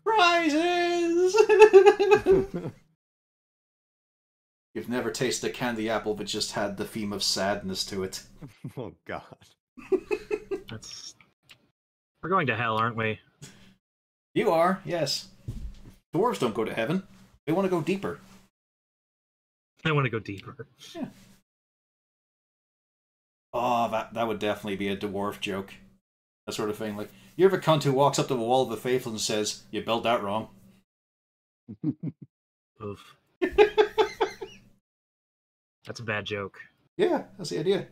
prizes! You've never tasted a candy apple that just had the theme of sadness to it. Oh god. We're going to hell, aren't we? You are, yes. Dwarves don't go to heaven. They want to go deeper. I want to go deeper. Yeah. Oh, that would definitely be a dwarf joke. That sort of thing. Like, you're the cunt who walks up to the wall of the faithful and says, "You built that wrong." Oof. That's a bad joke. Yeah, that's the idea.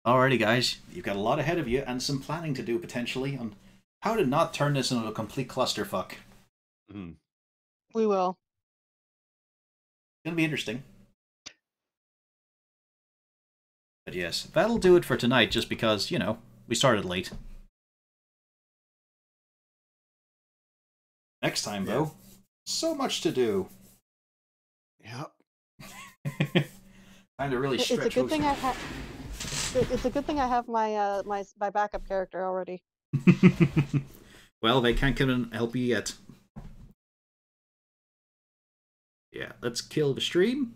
Alrighty, guys. You've got a lot ahead of you and some planning to do potentially on how to not turn this into a complete clusterfuck. Mm. We will. It's gonna be interesting. But yes, that'll do it for tonight, just because, you know, we started late. Next time, though, so much to do. Yep. Time to really It's stretch a good those- thing I have. It's a good thing I have my my backup character already. Well, they can't come and help you yet. Yeah, let's kill the stream.